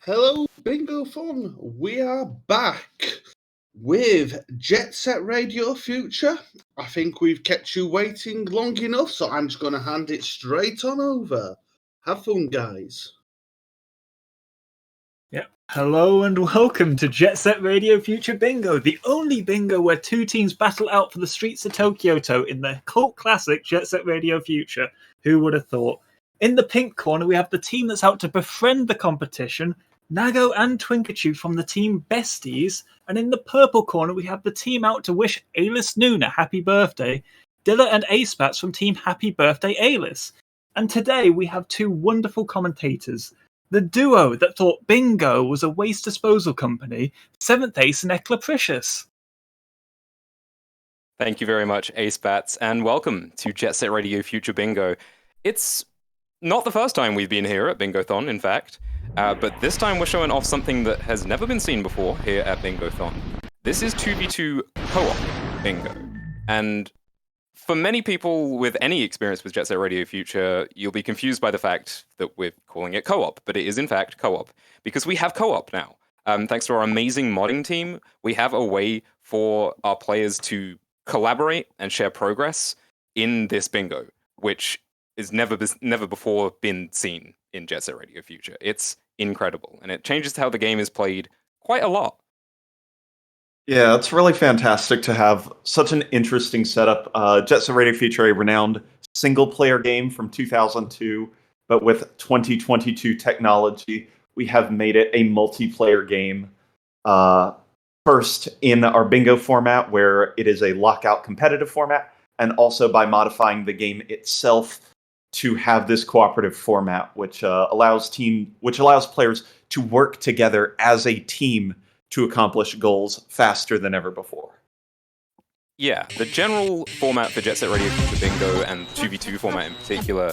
Hello, Bingothon. We are back with Jet Set Radio Future. I think we've kept you waiting long enough, so I'm just going to hand it straight on over. Have fun, guys. Yep. Hello and welcome to Jet Set Radio Future Bingo, the only bingo where two teams battle out for the streets of Tokyo in the cult classic Jet Set Radio Future. Who would have thought? In the pink corner, we have the team that's out to befriend the competition, Nago and Twinkachu from the team Besties, and in the purple corner, we have the team out to wish Alice Noon a happy birthday, Diller and Acebats from team Happy Birthday Alice. And today we have two wonderful commentators. The duo that thought bingo was a waste disposal company, Seventh Ace and Eclapricious. Thank you very much, Acebats, and welcome to Jet Set Radio Future Bingo. It's not the first time we've been here at Bingothon, in fact, but this time we're showing off something that has never been seen before here at Bingothon. This is 2v2 co-op bingo, and for many people with any experience with Jet Set Radio Future, you'll be confused by the fact that we're calling it co-op, but it is in fact co-op, because we have co-op now. Thanks to our amazing modding team, we have a way for our players to collaborate and share progress in this bingo, which is never before been seen in Jet Set Radio Future. It's incredible, and it changes how the game is played quite a lot. Yeah, it's really fantastic to have such an interesting setup. Jet Set Radio Future, a renowned single-player game from 2002, but with 2022 technology, we have made it a multiplayer game. First, in our bingo format, where it is a lockout competitive format, and also by modifying the game itself to have this cooperative format, which allows players to work together as a team to accomplish goals faster than ever before. Yeah, the general format for Jet Set Radio Future Bingo and 2v2 format in particular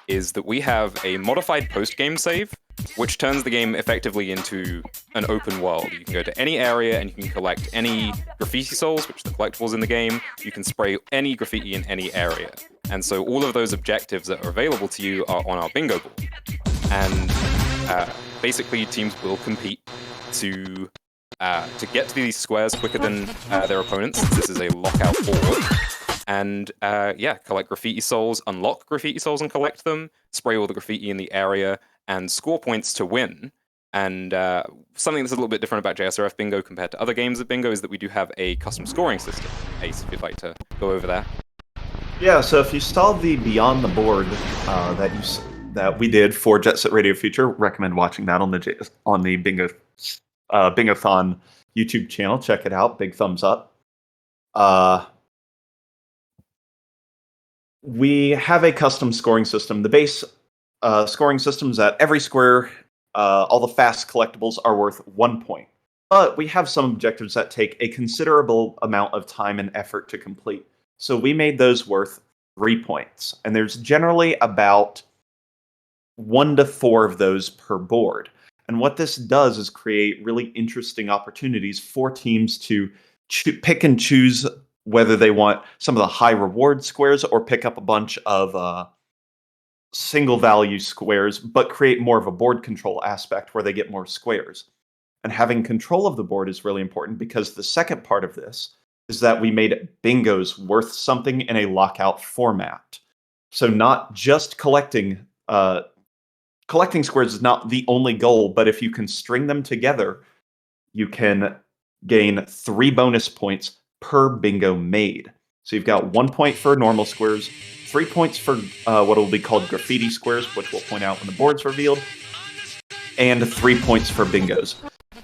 is that we have a modified post-game save, which turns the game effectively into an open world. You can go to any area and you can collect any graffiti souls, which are the collectibles in the game. You can spray any graffiti in any area. And so all of those objectives that are available to you are on our bingo board. And basically teams will compete to get to these squares quicker than their opponents. This is a lockout board. And collect graffiti souls, unlock graffiti souls and collect them, spray all the graffiti in the area, and score points to win. And something that's a little bit different about JSRF Bingo compared to other games of Bingo is that we do have a custom scoring system. Ace, if you'd like to go over that. Yeah, so if you saw the Beyond the Board that we did for Jet Set Radio Future, recommend watching that on the Bingothon YouTube channel. Check it out. Big thumbs up. We have a custom scoring system. The base scoring system is that every square, all the fast collectibles are worth 1 point. But we have some objectives that take a considerable amount of time and effort to complete. So we made those worth 3 points. And there's generally about 1 to 4 of those per board. And what this does is create really interesting opportunities for teams to pick and choose whether they want some of the high reward squares or pick up a bunch of single value squares, but create more of a board control aspect where they get more squares. And having control of the board is really important because the second part of this is that we made bingos worth something in a lockout format. So not just collecting squares is not the only goal, but if you can string them together, you can gain 3 bonus points per bingo made. So you've got 1 point for normal squares, 3 points for what will be called graffiti squares, which we'll point out when the board's revealed, and 3 points for bingos.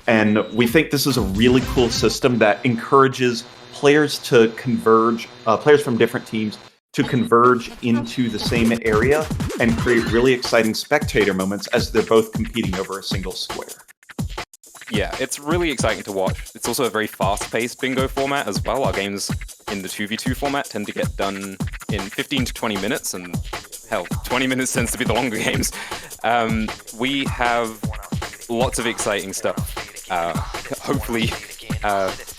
And we think this is a really cool system that encourages players to converge, players from different teams to converge into the same area and create really exciting spectator moments as they're both competing over a single square. Yeah, it's really exciting to watch. It's also a very fast-paced bingo format as well. Our games in the 2v2 format tend to get done in 15 to 20 minutes, and hell, 20 minutes tends to be the longer games. We have lots of exciting stuff. Hopefully,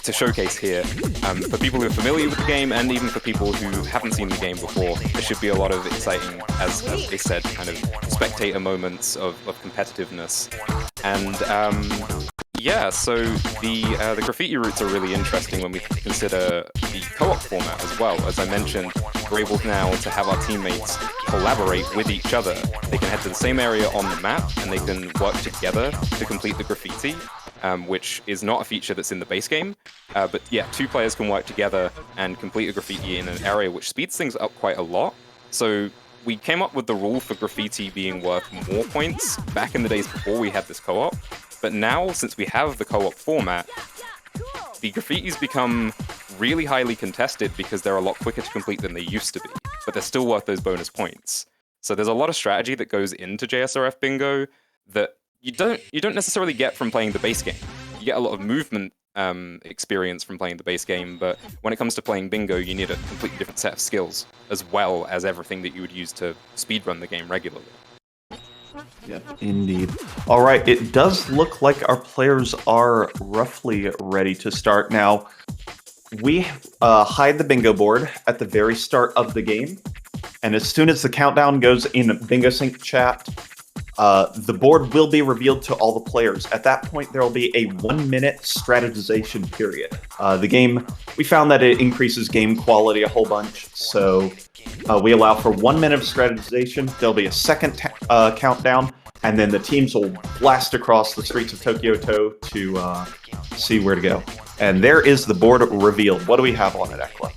to showcase here. For people who are familiar with the game, and even for people who haven't seen the game before, there should be a lot of exciting, as they said, kind of spectator moments of competitiveness. And yeah, so the graffiti routes are really interesting when we consider the co-op format as well. As I mentioned, we're able now to have our teammates collaborate with each other. They can head to the same area on the map, and they can work together to complete the graffiti, which is not a feature that's in the base game. But yeah, 2 players can work together and complete a graffiti in an area, which speeds things up quite a lot. So we came up with the rule for graffiti being worth more points back in the days before we had this co-op. But now, since we have the co-op format, the graffitis become really highly contested because they're a lot quicker to complete than they used to be, but they're still worth those bonus points. So there's a lot of strategy that goes into JSRF Bingo that you don't necessarily get from playing the base game. You get a lot of movement experience from playing the base game, but when it comes to playing Bingo, you need a completely different set of skills, as well as everything that you would use to speedrun the game regularly. Yeah, indeed. All right, it does look like our players are roughly ready to start. Now, we hide the bingo board at the very start of the game, and as soon as the countdown goes in Bingo Sync chat, the board will be revealed to all the players. At that point, there will be a 1-minute strategization period. The game, we found that it increases game quality a whole bunch, so we allow for 1 minute of strategization. There'll be a second countdown, and then the teams will blast across the streets of Tokyo to see where to go. And there is the board revealed. What do we have on it, Ekla?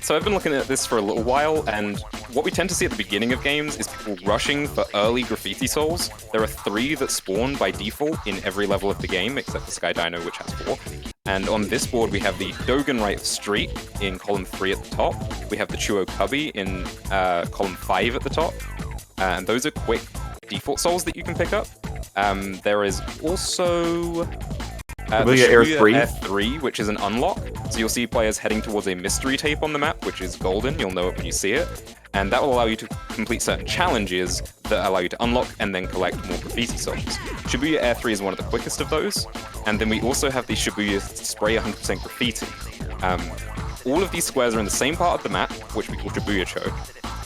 So I've been looking at this for a little while, and what we tend to see at the beginning of games is people rushing for early graffiti souls. There are 3 that spawn by default in every level of the game, except the Sky Dino, which has 4. And on this board, we have the Dogen Right Street in column 3 at the top. We have the Chuo Cubby in column 5 at the top. And those are quick default souls that you can pick up. There is also Shibuya Air 3. Air 3, which is an unlock. So you'll see players heading towards a mystery tape on the map, which is golden. You'll know it when you see it. And that will allow you to complete certain challenges that allow you to unlock and then collect more graffiti souls. Shibuya Air 3 is one of the quickest of those. And then we also have the Shibuya Spray 100% Graffiti. All of these squares are in the same part of the map, which we call Shibuya-cho.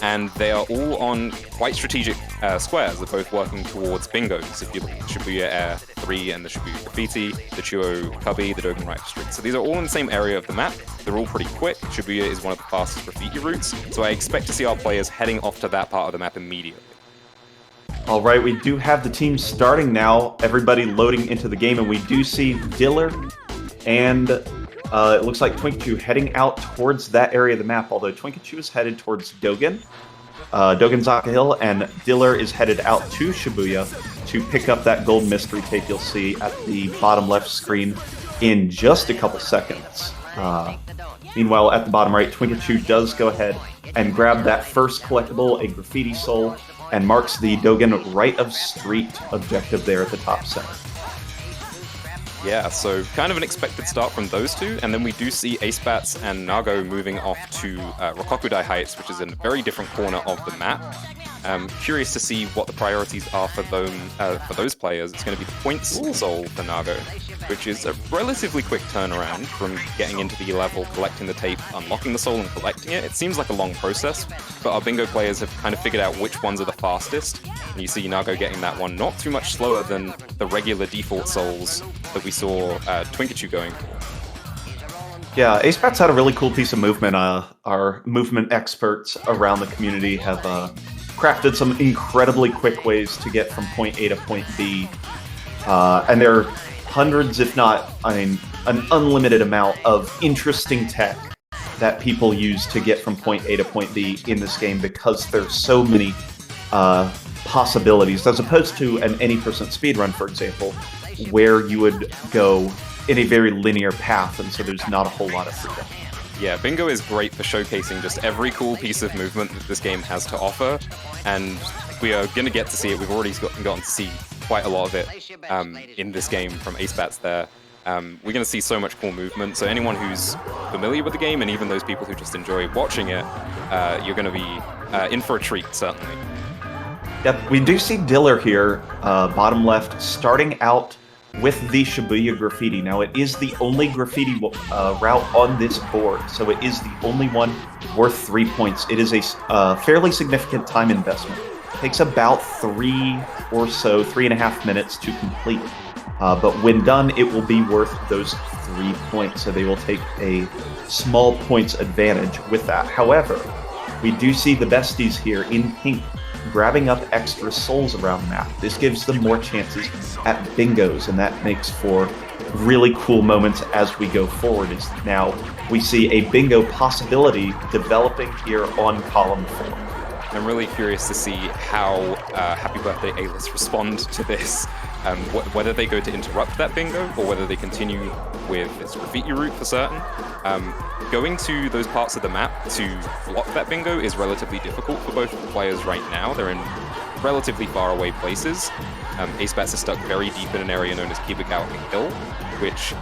And they are all on quite strategic squares. They're both working towards bingos. If you look at the Shibuya Air 3 and the Shibuya Graffiti, the Chuo Cubby, the Dogen Right Street. So these are all in the same area of the map. They're all pretty quick. Shibuya is one of the fastest graffiti routes, so I expect to see our players heading off to that part of the map immediately. All right, we do have the team starting now. Everybody loading into the game, and we do see Diller and it looks like twinkachu heading out towards that area of the map, although twinkachu is headed towards Dogen. Dogenzaka Hill, and Diller is headed out to Shibuya to pick up that gold mystery tape you'll see at the bottom left screen in just a couple seconds. Meanwhile, at the bottom right, twinkachu does go ahead and grab that first collectible, a graffiti soul, and marks the Dogen Right of Street objective there at the top center. Yeah, so kind of an expected start from those two, and then we do see Acebats and Nago moving off to Rokokudai Heights, which is in a very different corner of the map. Curious to see what the priorities are for those players. It's going to be the points soul for Nago, which is a relatively quick turnaround from getting into the level, collecting the tape, unlocking the soul, and collecting it. It seems like a long process, but our bingo players have kind of figured out which ones are the fastest. And you see Nago getting that one not too much slower than the regular default souls that we saw twinkachu going for. Yeah, Acebats had a really cool piece of movement. Our movement experts around the community have crafted some incredibly quick ways to get from point A to point B. And there are hundreds, if not, an unlimited amount of interesting tech that people use to get from point A to point B in this game because there's so many possibilities, as opposed to an any percent speedrun, for example, where you would go in a very linear path, and so there's not a whole lot of freedom. Yeah, Bingo is great for showcasing just every cool piece of movement that this game has to offer, and we are going to get to see it. We've already gotten to see quite a lot of it in this game from Acebats there. We're going to see so much cool movement, so anyone who's familiar with the game, and even those people who just enjoy watching it, you're going to be in for a treat, certainly. Yep, we do see Diller here, bottom left, starting out with the Shibuya graffiti. Now, it is the only graffiti route on this board, so it is the only one worth 3 points. It is a fairly significant time investment. It takes about 3.5 minutes to complete. But when done, it will be worth those 3 points, so they will take a small points advantage with that. However, we do see the besties here in pink grabbing up extra souls around the map. This gives them more chances at bingos, and that makes for really cool moments as we go forward. Now we see a bingo possibility developing here on column 4. I'm really curious to see how Happy Birthday A-List respond to this. Whether they go to interrupt that bingo or whether they continue with its graffiti route for certain. Going to those parts of the map to block that bingo is relatively difficult for both players right now. They're in relatively far away places. Acebats is stuck very deep in an area known as Kibagawa Hill, which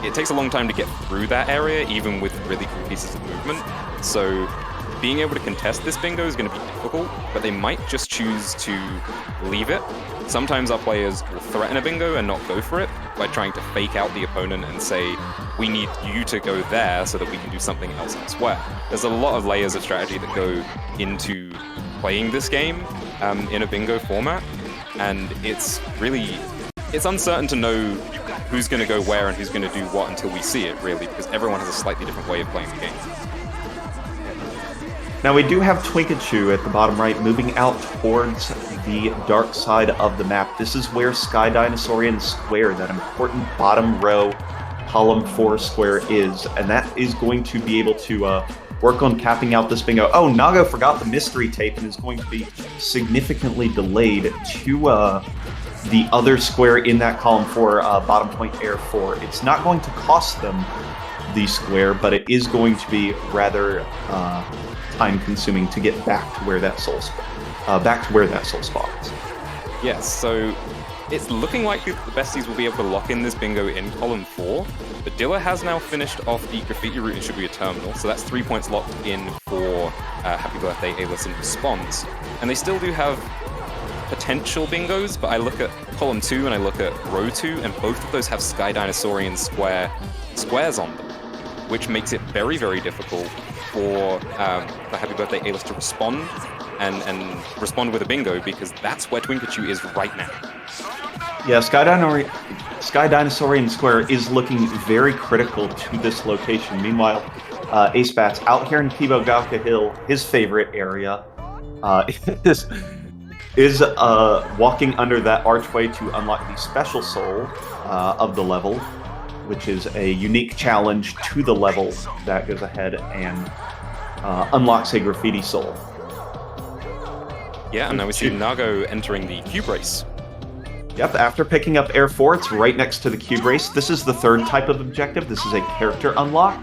it takes a long time to get through that area, even with really cool pieces of movement. So being able to contest this bingo is going to be difficult, but they might just choose to leave it. Sometimes our players will threaten a bingo and not go for it by trying to fake out the opponent and say, we need you to go there so that we can do something else elsewhere. There's a lot of layers of strategy that go into playing this game in a bingo format, and it's uncertain to know who's going to go where and who's going to do what until we see it, really, because everyone has a slightly different way of playing the game. Now we do have twinkachu at the bottom right, moving out towards the dark side of the map. This is where Sky Dinosaurian Square, that important bottom row, column 4 square is, and that is going to be able to work on capping out this bingo. Oh, Nago forgot the mystery tape and is going to be significantly delayed to the other square in that column 4, bottom point air 4. It's not going to cost them the square, but it is going to be rather time-consuming to get back to where that soul spot is. Yes, so it's looking like the besties will be able to lock in this bingo in column 4, but Diller has now finished off the graffiti route in Shibuya Terminal, so that's 3 points locked in for Happy Birthday A-List in response. And they still do have potential bingos, but I look at column 2 and I look at row 2, and both of those have Sky Dinosaurian squares on them, which makes it very, very difficult for Happy Birthday A-List to respond and respond with a bingo, because that's where twinkachu is right now. Yeah, Sky Dinosaurian Square is looking very critical to this location. Meanwhile, Acebats out here in Kibagawa Hill, his favorite area, is walking under that archway to unlock the special soul of the level, which is a unique challenge to the level that goes ahead and unlocks a graffiti soul. Yeah, and now we see Nago entering the cube race. Yep, after picking up Air 4, it's right next to the cube race. This is the third type of objective. This is a character unlock,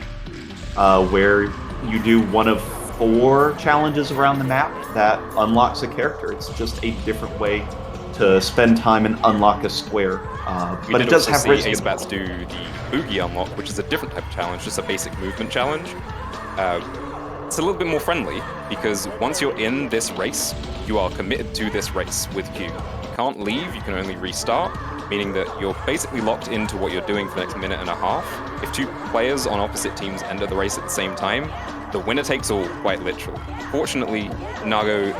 where you do one of 4 challenges around the map that unlocks a character. It's just a different way to spend time and unlock a square. But it does have Acebats do the boogie unlock, which is a different type of challenge, just a basic movement challenge. It's a little bit more friendly, because once you're in this race, you are committed to this race with Q. You can't leave, you can only restart, meaning that you're basically locked into what you're doing for the next minute and a half. If 2 players on opposite teams enter the race at the same time, the winner takes all, quite literally. Fortunately, Nago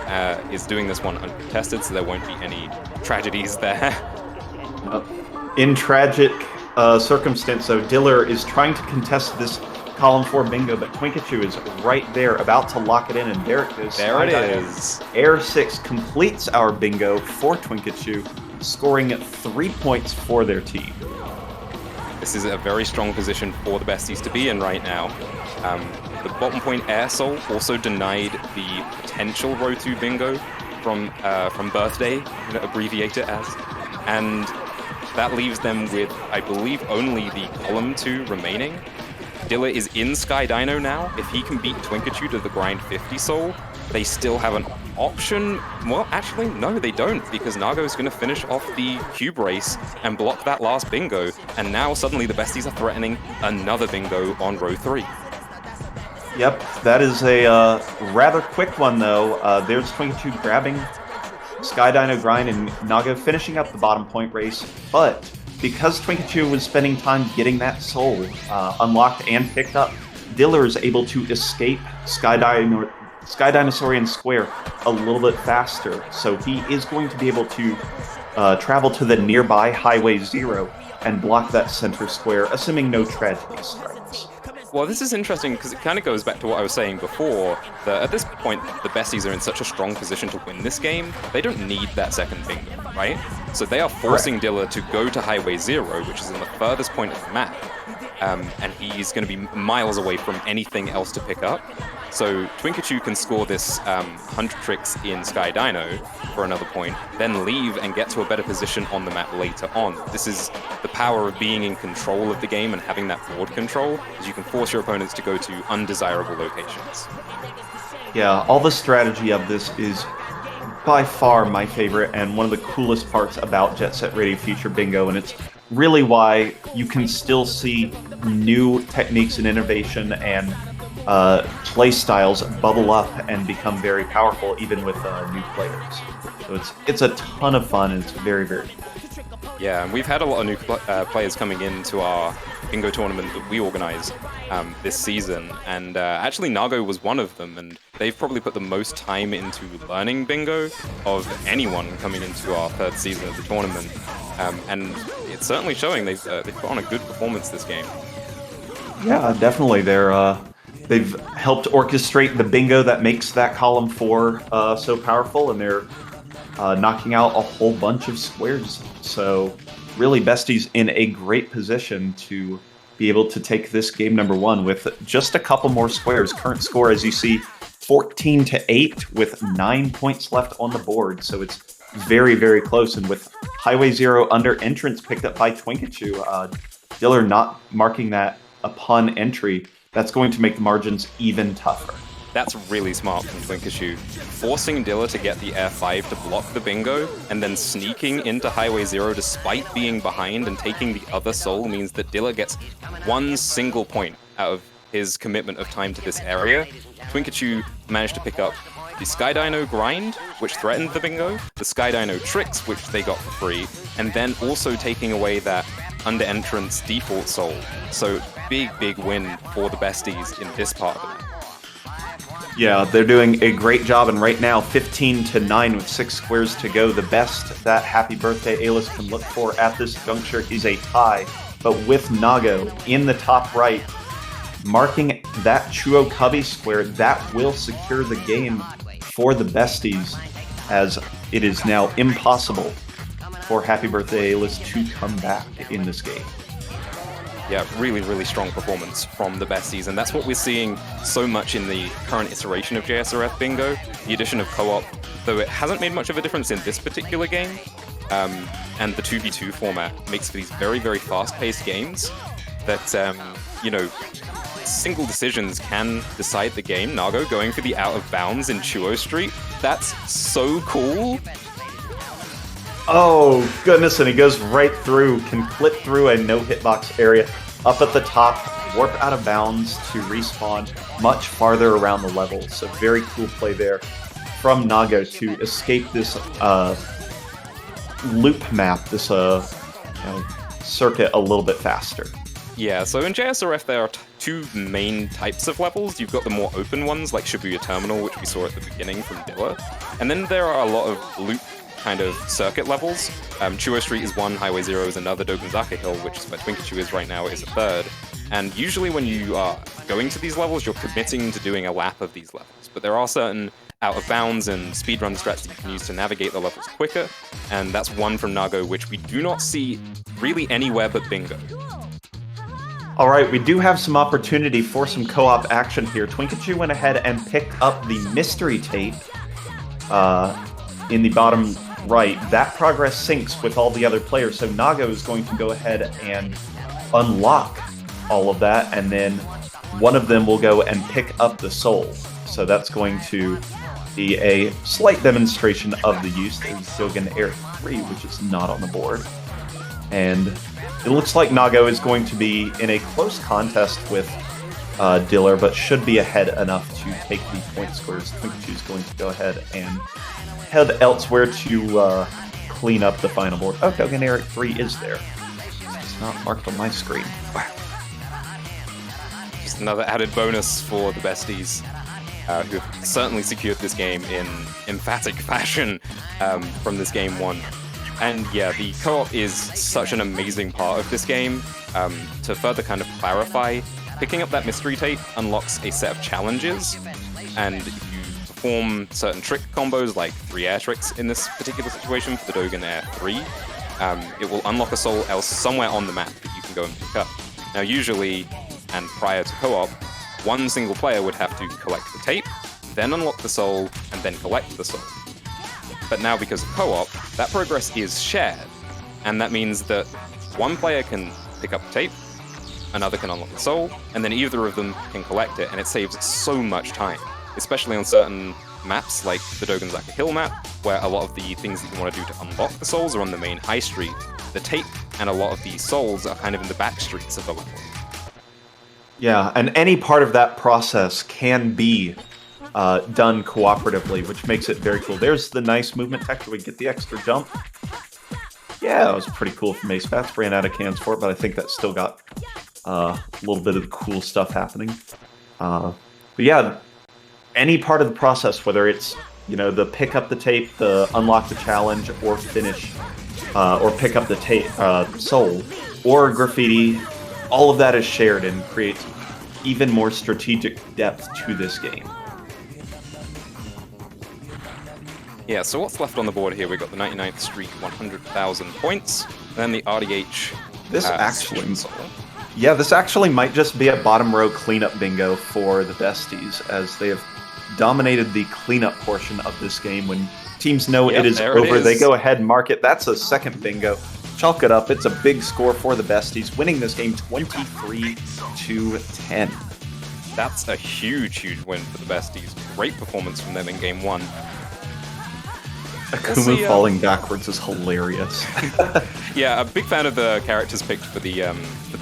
is doing this one uncontested, so there won't be any tragedies there. In tragic circumstance, though, Diller is trying to contest this column 4 bingo, but twinkachu is right there, about to lock it in, and there it goes. There it is. Air 6 completes our bingo for twinkachu, scoring 3 points for their team. This is a very strong position for the besties to be in right now. The bottom point air soul also denied the potential row 2 bingo from birthday, abbreviate it as, and that leaves them with, I believe, only the column 2 remaining. Diller is in Sky Dino now. If he can beat twinkachu to the grind 50 soul, they still have an option. Well, actually, no, they don't, because Nago is going to finish off the cube race and block that last bingo, and now suddenly the besties are threatening another bingo on row 3. Yep, that is a rather quick one, though. There's twinkachu grabbing Sky Dino grind and Nago finishing up the bottom point race, but because twinkachu was spending time getting that soul unlocked and picked up, Diller is able to escape Sky Dinosaurian Square a little bit faster. So he is going to be able to travel to the nearby Highway 0 and block that center square, assuming no tragedy strikes. Well, this is interesting because it kind of goes back to what I was saying before, that at this point, the besties are in such a strong position to win this game, they don't need that second bingo, right? So they are forcing Diller to go to Highway 0, which is in the furthest point of the map, and he's going to be miles away from anything else to pick up. So twinkachu can score this 100 tricks in Sky Dino for another point, then leave and get to a better position on the map later on. This is the power of being in control of the game and having that board control, as you can force your opponents to go to undesirable locations. Yeah, all the strategy of this is by far my favorite and one of the coolest parts about Jet Set Radio Future Bingo, and it's really why you can still see new techniques and innovation and play styles bubble up and become very powerful even with new players. So it's a ton of fun and it's very, very cool. Yeah, and we've had a lot of new players coming into our bingo tournament that we organize this season, and actually Nago was one of them, and they've probably put the most time into learning bingo of anyone coming into our third season of the tournament, and it's certainly showing. They've put on a good performance this game. Yeah, definitely. They've helped orchestrate the bingo that makes that column 4 so powerful, and they're knocking out a whole bunch of squares. So really, Besties in a great position to be able to take this game number 1 with just a couple more squares. Current score, as you see, 14-8 with 9 points left on the board. So it's very, very close. And with Highway 0 under entrance picked up by twinkachu, Diller not marking that upon entry, that's going to make the margins even tougher. That's really smart from twinkachu. Forcing Diller to get the F5 to block the bingo, and then sneaking into Highway 0 despite being behind and taking the other soul means that Diller gets one single point out of his commitment of time to this area. twinkachu managed to pick up the Sky Dino grind, which threatened the bingo, the Sky Dino tricks, which they got for free, and then also taking away that under entrance default soul. So big, big win for the besties in this part of the map. Yeah, they're doing a great job, and right now 15-9 with 6 squares to go. The best that Happy Birthday A-List can look for at this juncture is a tie, but with Nago in the top right, marking that Chuo Cubby square, that will secure the game for the besties, as it is now impossible for Happy Birthday A-List to come back in this game. Yeah, really, really strong performance from the besties, and that's what we're seeing so much in the current iteration of JSRF Bingo. The addition of co-op, though it hasn't made much of a difference in this particular game, and the 2v2 format makes for these very, very fast-paced games that, single decisions can decide the game. Nago going for the out of bounds in Chuo Street. That's so cool. Oh, goodness, and he goes right through, can clip through a no-hitbox area, up at the top, warp out of bounds to respawn much farther around the level. So very cool play there from Nago to escape this loop map, this circuit a little bit faster. Yeah, so in JSRF there are two main types of levels. You've got the more open ones, like Shibuya Terminal, which we saw at the beginning from Diller. And then there are a lot of loop kind of circuit levels. Chuo Street is one, Highway 0 is another, Dogonzaka Hill, which is where twinkachu is right now, is a third. And usually when you are going to these levels, you're committing to doing a lap of these levels. But there are certain out of bounds and speedrun strats that you can use to navigate the levels quicker, and that's one from Nago, which we do not see really anywhere but Bingo. All right, we do have some opportunity for some co-op action here. twinkachu went ahead and picked up the mystery tape in the bottom right. That progress syncs with all the other players, so Nago is going to go ahead and unlock all of that, and then one of them will go and pick up the soul. So that's going to be a slight demonstration of the use. There's Dogen Air 3, which is not on the board. And it looks like Nago is going to be in a close contest with Diller, but should be ahead enough to take the point squares. twinkachu is going to go ahead and head elsewhere to clean up the final board. Oh, Dogen Air 3 is there. not marked on my screen. Just another added bonus for the besties, who have certainly secured this game in emphatic fashion from this game 1. And yeah, the co-op is such an amazing part of this game. To further kind of clarify, picking up that mystery tape unlocks a set of challenges, and if you perform certain trick combos, like 3 air tricks in this particular situation for the Dogen Air 3, it will unlock a soul else somewhere on the map that you can go and pick up. Now usually, and prior to co-op, one single player would have to collect the tape, then unlock the soul, and then collect the soul. But now because of co-op, that progress is shared, and that means that one player can pick up the tape, another can unlock the soul, and then either of them can collect it, and it saves so much time, especially on certain maps like the Dogenzaka Hill map, where a lot of the things that you want to do to unlock the souls are on the main high street. The tape and a lot of the souls are kind of in the back streets of the level. Yeah, and any part of that process can be done cooperatively, which makes it very cool. There's the nice movement texture. We get the extra jump. Yeah, that was pretty cool from Acebats. Ran out of cans for it, but I think that still got a little bit of the cool stuff happening. But yeah, any part of the process, whether it's the pick up the tape, the unlock the challenge, or finish, or pick up the tape soul, or graffiti, all of that is shared and creates even more strategic depth to this game. Yeah, so what's left on the board here? We've got the 99th Street 100,000 points, then the RDH. This actually might just be a bottom row cleanup bingo for the besties, as they have dominated the cleanup portion of this game. When teams know it is over, they go ahead and mark it. That's a second bingo. Chalk it up. It's a big score for the besties, winning this game 23-10. That's a huge win for the besties. Great performance from them in game 1. Akumu falling backwards is hilarious. Yeah, a big fan of the characters picked for the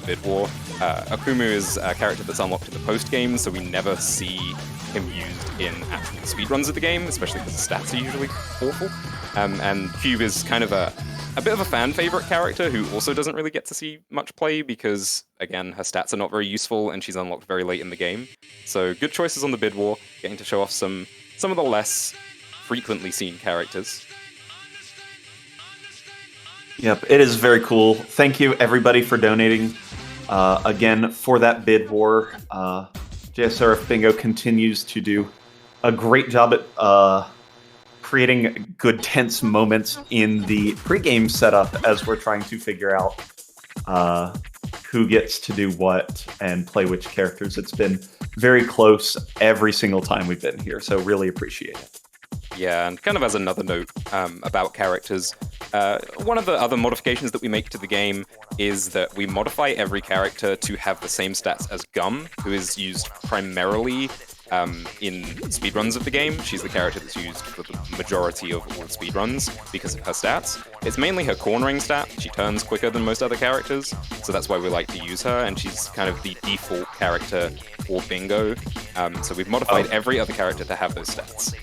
bid war. Akumu is a character that's unlocked in the post game, so we never see him used in actual speedruns of the game, especially because the stats are usually awful. And Cube is kind of a bit of a fan favorite character who also doesn't really get to see much play because, again, her stats are not very useful and she's unlocked very late in the game. So good choices on the bid war, getting to show off some of the less frequently seen characters. Yep, it is very cool. Thank you, everybody, for donating. Again, for that bid war, JSRF Bingo continues to do a great job at creating good, tense moments in the pregame setup as we're trying to figure out who gets to do what and play which characters. It's been very close every single time we've been here, so really appreciate it. Yeah, and kind of as another note about characters, one of the other modifications that we make to the game is that we modify every character to have the same stats as Gum, who is used primarily in speedruns of the game. She's the character that's used for the majority of all speedruns because of her stats. It's mainly her cornering stat. She turns quicker than most other characters, so that's why we like to use her, and she's kind of the default character for Bingo. So we've modified every other character to have those stats.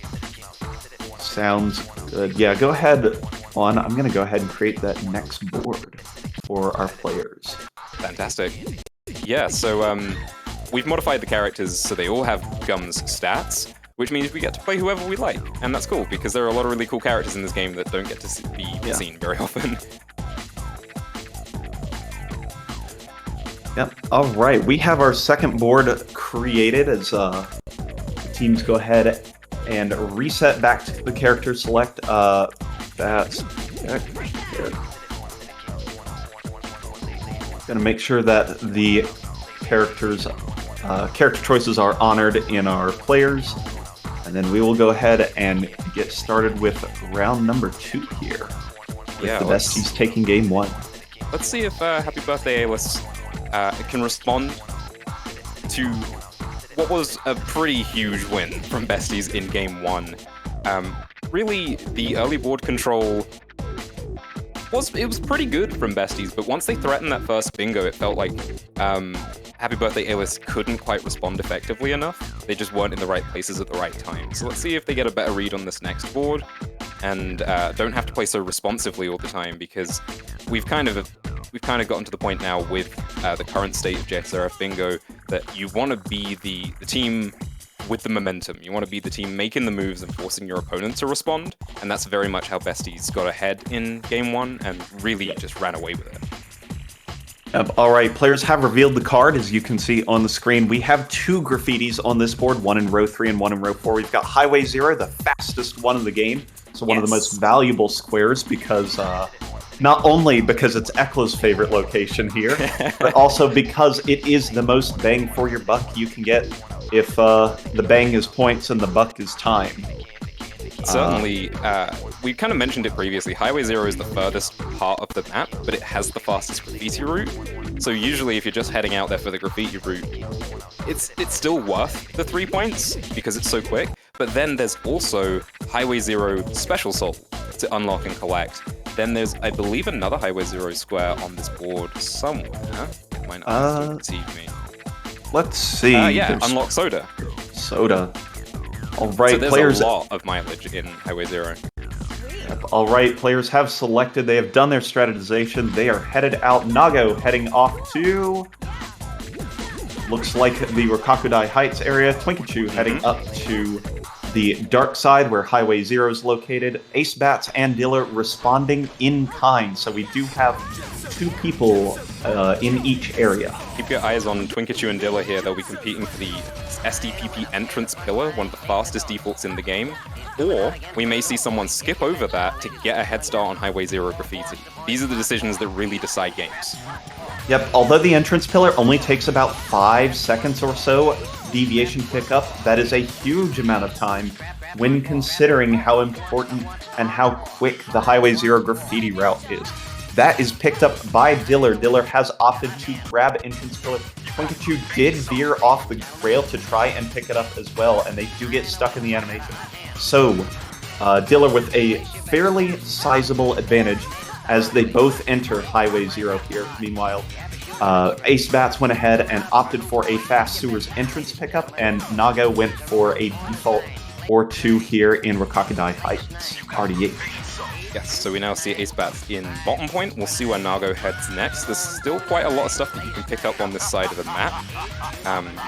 Sounds good. Yeah, go ahead on. I'm going to go ahead and create that next board for our players. Fantastic. Yeah, so we've modified the characters so they all have Gum's stats, which means we get to play whoever we like. And that's cool, because there are a lot of really cool characters in this game that don't get to be seen very often. Yep. All right. We have our second board created as teams go ahead and reset back to the character select. That's gonna make sure that the character choices are honored in our players, and then we will go ahead and get started with round number 2 here. With the besties taking game 1. Let's see if Happy Birthday Alice can respond to what was a pretty huge win from besties in game 1. Really, the early board control was pretty good from besties, but once they threatened that first bingo, it felt like Happy Birthday Alice couldn't quite respond effectively enough. They just weren't in the right places at the right time. So let's see if they get a better read on this next board and don't have to play so responsively all the time, because we've kind of we've kind of gotten to the point now with the current state of JSRF Bingo that you want to be the team with the momentum. You want to be the team making the moves and forcing your opponent to respond, and that's very much how Besties got ahead in Game 1 and really just ran away with it. All right, players have revealed the card. As you can see on the screen, we have 2 graffitis on this board, one in row 3 and one in row 4. We've got Highway 0, the fastest one in the game, so one of the most valuable squares because not only because it's Ekla's favorite location here, but also because it is the most bang for your buck you can get if the bang is points and the buck is time. Certainly, we kind of mentioned it previously, Highway 0 is the furthest part of the map, but it has the fastest graffiti route. So usually if you're just heading out there for the graffiti route, it's still worth the 3 points because it's so quick. But then there's also Highway 0 Special Soul to unlock and collect. Then there's, I believe, another Highway 0 square on this board somewhere. Mine eyes deceive me. Let's see. Yeah, unlock Soda. Soda. All right, so there's players. A lot of mileage in Highway 0. All right, players have selected. They have done their strategization. They are headed out. Nago heading off to... looks like the Rokakudai Heights area. Twinkachu heading up to the dark side where Highway 0 is located. Acebats and Diller responding in kind. So we do have 2 people in each area. Keep your eyes on Twinkachu and Diller here. They'll be competing for the SDPP entrance pillar, one of the fastest defaults in the game. Or we may see someone skip over that to get a head start on Highway 0 graffiti. These are the decisions that really decide games. Yep, although the entrance pillar only takes about 5 seconds or so deviation pickup, that is a huge amount of time when considering how important and how quick the Highway 0 graffiti route is. That is picked up by Diller. Diller has opted to grab entrance pillar. Twinkachu did veer off the rail to try and pick it up as well, and they do get stuck in the animation. So, Diller with a fairly sizable advantage as they both enter Highway 0 here. Meanwhile, Acebats went ahead and opted for a Fast Sewers entrance pickup, and Nago went for a default or 2 here in Rokakudai Heights, RD8. Yes, so we now see Acebats in bottom point. We'll see where Nago heads next. There's still quite a lot of stuff that you can pick up on this side of the map.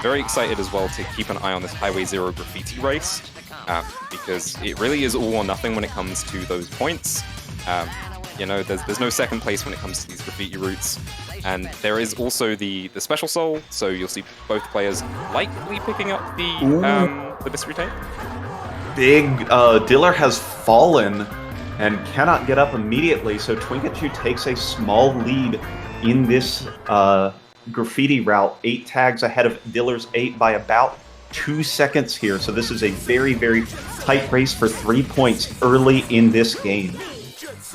Very excited as well to keep an eye on this Highway 0 graffiti race, because it really is all or nothing when it comes to those points. You know, there's no second place when it comes to these graffiti routes. And there is also the Special Soul, so you'll see both players likely picking up the mystery tape. Big Diller has fallen and cannot get up immediately, so Twinkachu takes a small lead in this graffiti route. 8 tags ahead of Diller's 8 by about 2 seconds here, so this is a very, very tight race for 3 points early in this game.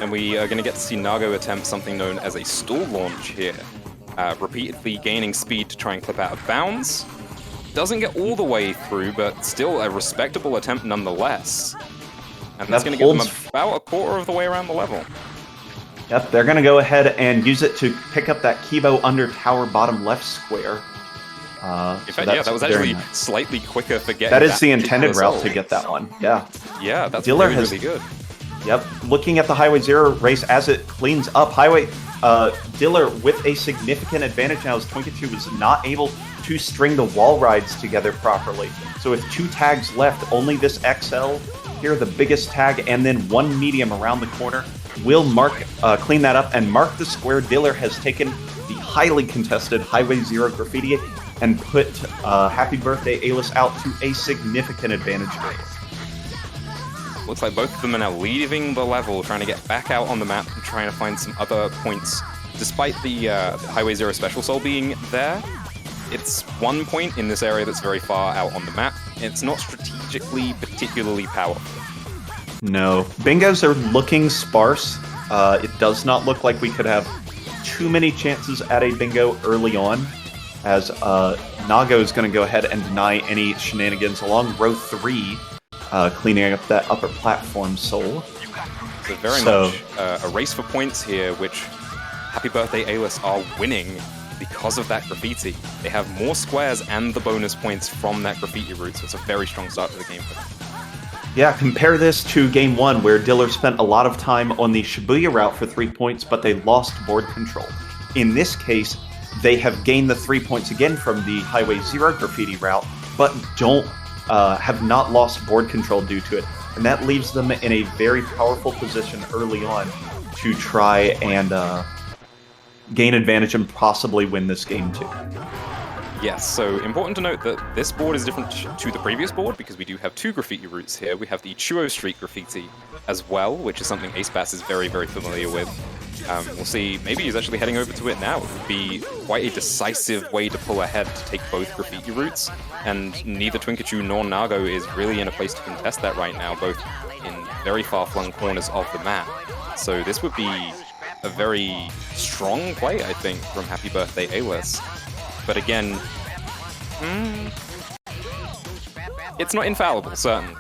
And we are going to get to see Nago attempt something known as a stall launch here, repeatedly gaining speed to try and clip out of bounds. Doesn't get all the way through, but still a respectable attempt nonetheless. And that's going to get them about a quarter of the way around the level. Yep, they're going to go ahead and use it to pick up that Kibo under tower bottom left square. In fact, yeah, that was actually slightly quicker for getting that is the intended route to get that one, yeah. Yeah, that's Diller really good. Yep, looking at the Highway 0 race as it cleans up, Diller with a significant advantage now as Twinkachu was not able to string the wall rides together properly. So with 2 tags left, only this XL here, the biggest tag, and then 1 medium around the corner will clean that up and mark the square. Diller has taken the highly contested Highway 0 graffiti and put Happy Birthday Alice out to a significant advantage. Looks like both of them are now leaving the level, trying to get back out on the map and trying to find some other points. Despite the Highway 0 Special Soul being there, it's 1 point in this area that's very far out on the map. It's not strategically particularly powerful. No. Bingos are looking sparse. It does not look like we could have too many chances at a bingo early on, as Nago is going to go ahead and deny any shenanigans along row 3, cleaning up that upper platform soul. So very much a race for points here, which Happy Birthday Alice are winning because of that graffiti. They have more squares and the bonus points from that graffiti route, so it's a very strong start to the game for them. Yeah, compare this to Game 1, where Diller spent a lot of time on the Shibuya route for 3 points, but they lost board control. In this case, they have gained the 3 points again from the Highway 0 graffiti route, but have not lost board control due to it. And that leaves them in a very powerful position early on to try and gain advantage and possibly win this game too. Yes, so important to note that this board is different to the previous board because we do have 2 graffiti routes here. We have the Chuo Street graffiti as well, which is something Acebats is very, very familiar with. We'll see, maybe he's actually heading over to it now. It would be quite a decisive way to pull ahead to take both graffiti routes, and neither twinkachu nor nago is really in a place to contest that right now, both in very far-flung corners of the map. So this would be a very strong play, I think, from Happy Birthday Alice. But again, it's not infallible, certainly.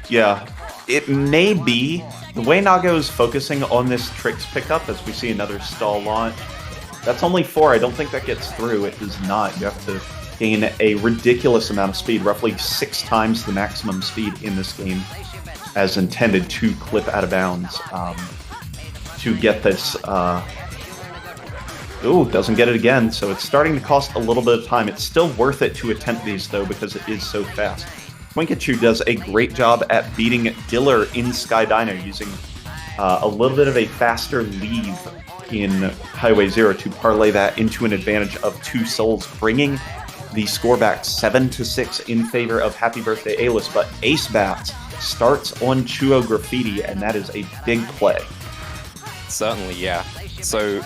Yeah, it may be. The way Nago is focusing on this tricks pickup, as we see another stall launch, that's only 4. I don't think that gets through. It does not. You have to gain a ridiculous amount of speed, roughly 6 times the maximum speed in this game as intended to clip out of bounds to get this. Ooh, doesn't get it again, so it's starting to cost a little bit of time. It's still worth it to attempt these, though, because it is so fast. twinkachu does a great job at beating Diller in Sky Dino, using a little bit of a faster leave in Highway 0 to parlay that into an advantage of 2 souls, bringing the score back 7-6 in favor of Happy Birthday Alice. But Acebats starts on Chuo Graffiti, and that is a big play. Certainly, yeah. So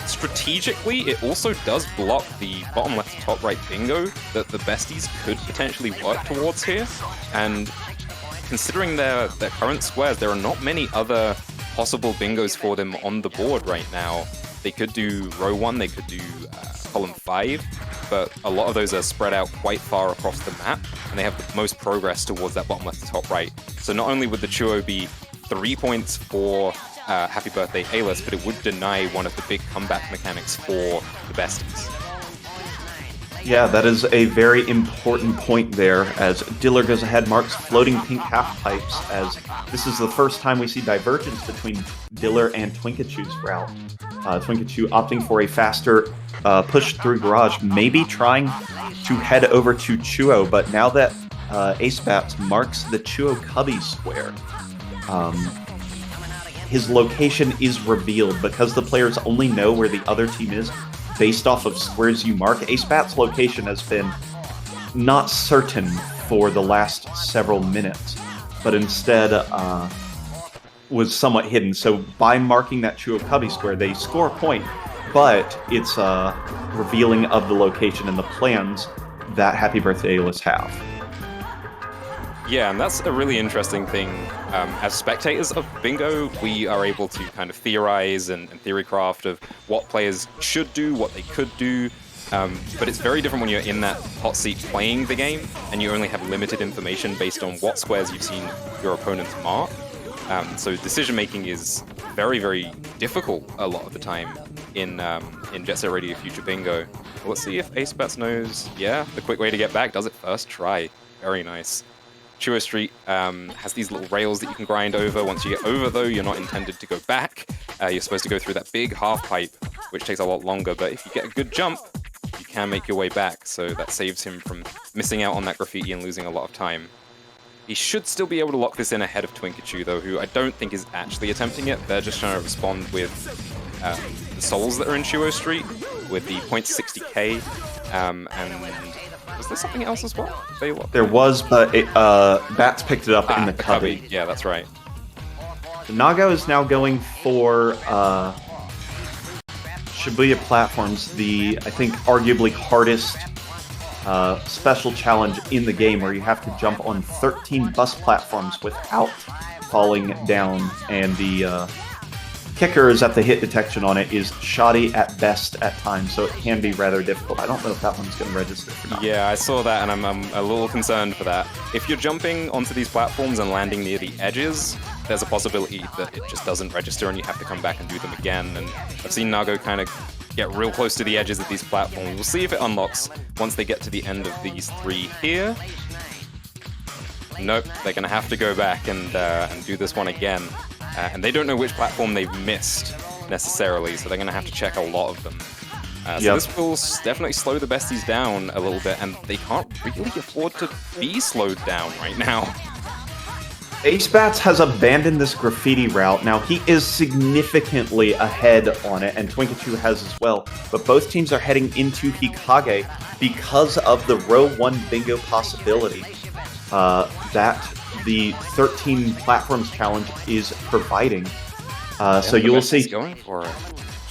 strategically, it also does block the bottom left top right bingo that the besties could potentially work towards here. And considering their current squares, there are not many other possible bingos for them on the board right now. They could do row 1, they could do column 5, but a lot of those are spread out quite far across the map, and they have the most progress towards that bottom left top right. So not only would the Chuo be 3 points for Happy Birthday Alice, but it would deny one of the big comeback mechanics for the besties. Yeah, that is a very important point there, as Diller goes ahead, marks floating pink half pipes, as this is the first time we see divergence between Diller and twinkachu's route. twinkachu opting for a faster push through garage, maybe trying to head over to Chuo, but now that Acebats marks the Chuo Cubby square, his location is revealed because the players only know where the other team is based off of squares you mark. Acebats' location has been not certain for the last several minutes, but instead was somewhat hidden. So by marking that Chuo Cubby square, they score a point, but it's revealing of the location and the plans that Happy Birthday Alice have. Yeah, and that's a really interesting thing. As spectators of Bingo, we are able to kind of theorize and theorycraft of what players should do, what they could do, but it's very different when you're in that hot seat playing the game, and you only have limited information based on what squares you've seen your opponents mark. So decision-making is very, very difficult a lot of the time in Jet Set Radio Future Bingo. Let's see if Acebats knows, yeah, the quick way to get back, does it first try. Very nice. Chuo Street has these little rails that you can grind over. Once you get over, though, you're not intended to go back. You're supposed to go through that big half pipe, which takes a lot longer. But if you get a good jump, you can make your way back. So that saves him from missing out on that graffiti and losing a lot of time. He should still be able to lock this in ahead of twinkachu, though, who I don't think is actually attempting it. They're just trying to respond with the souls that are in Chuo Street, with the 0.60k, and was there something else as well? There was, but Bats picked it up in the cubby. Yeah, that's right. Nago is now going for Shibuya platforms, the, I think, arguably hardest special challenge in the game, where you have to jump on 13 bus platforms without falling down, and the kicker is that the hit detection on it is shoddy at best at times, so it can be rather difficult. I don't know if that one's going to register or not. Yeah, I saw that, and I'm a little concerned for that. If you're jumping onto these platforms and landing near the edges, there's a possibility that it just doesn't register and you have to come back and do them again. And I've seen Nago kind of get real close to the edges of these platforms. We'll see if it unlocks once they get to the end of these 3 here. Nope, they're going to have to go back and do this one again. And they don't know which platform they've missed. necessarily, so they're going to have to check a lot of them. So Yep. this will definitely slow the besties down a little bit, and they can't really afford to be slowed down right now. Acebats has abandoned this graffiti route. Now, he is significantly ahead on it, and twinkachu has as well. But both teams are heading into Hikage because of the row 1 bingo possibility that the 13 platforms challenge is providing. So you will see. Going for it.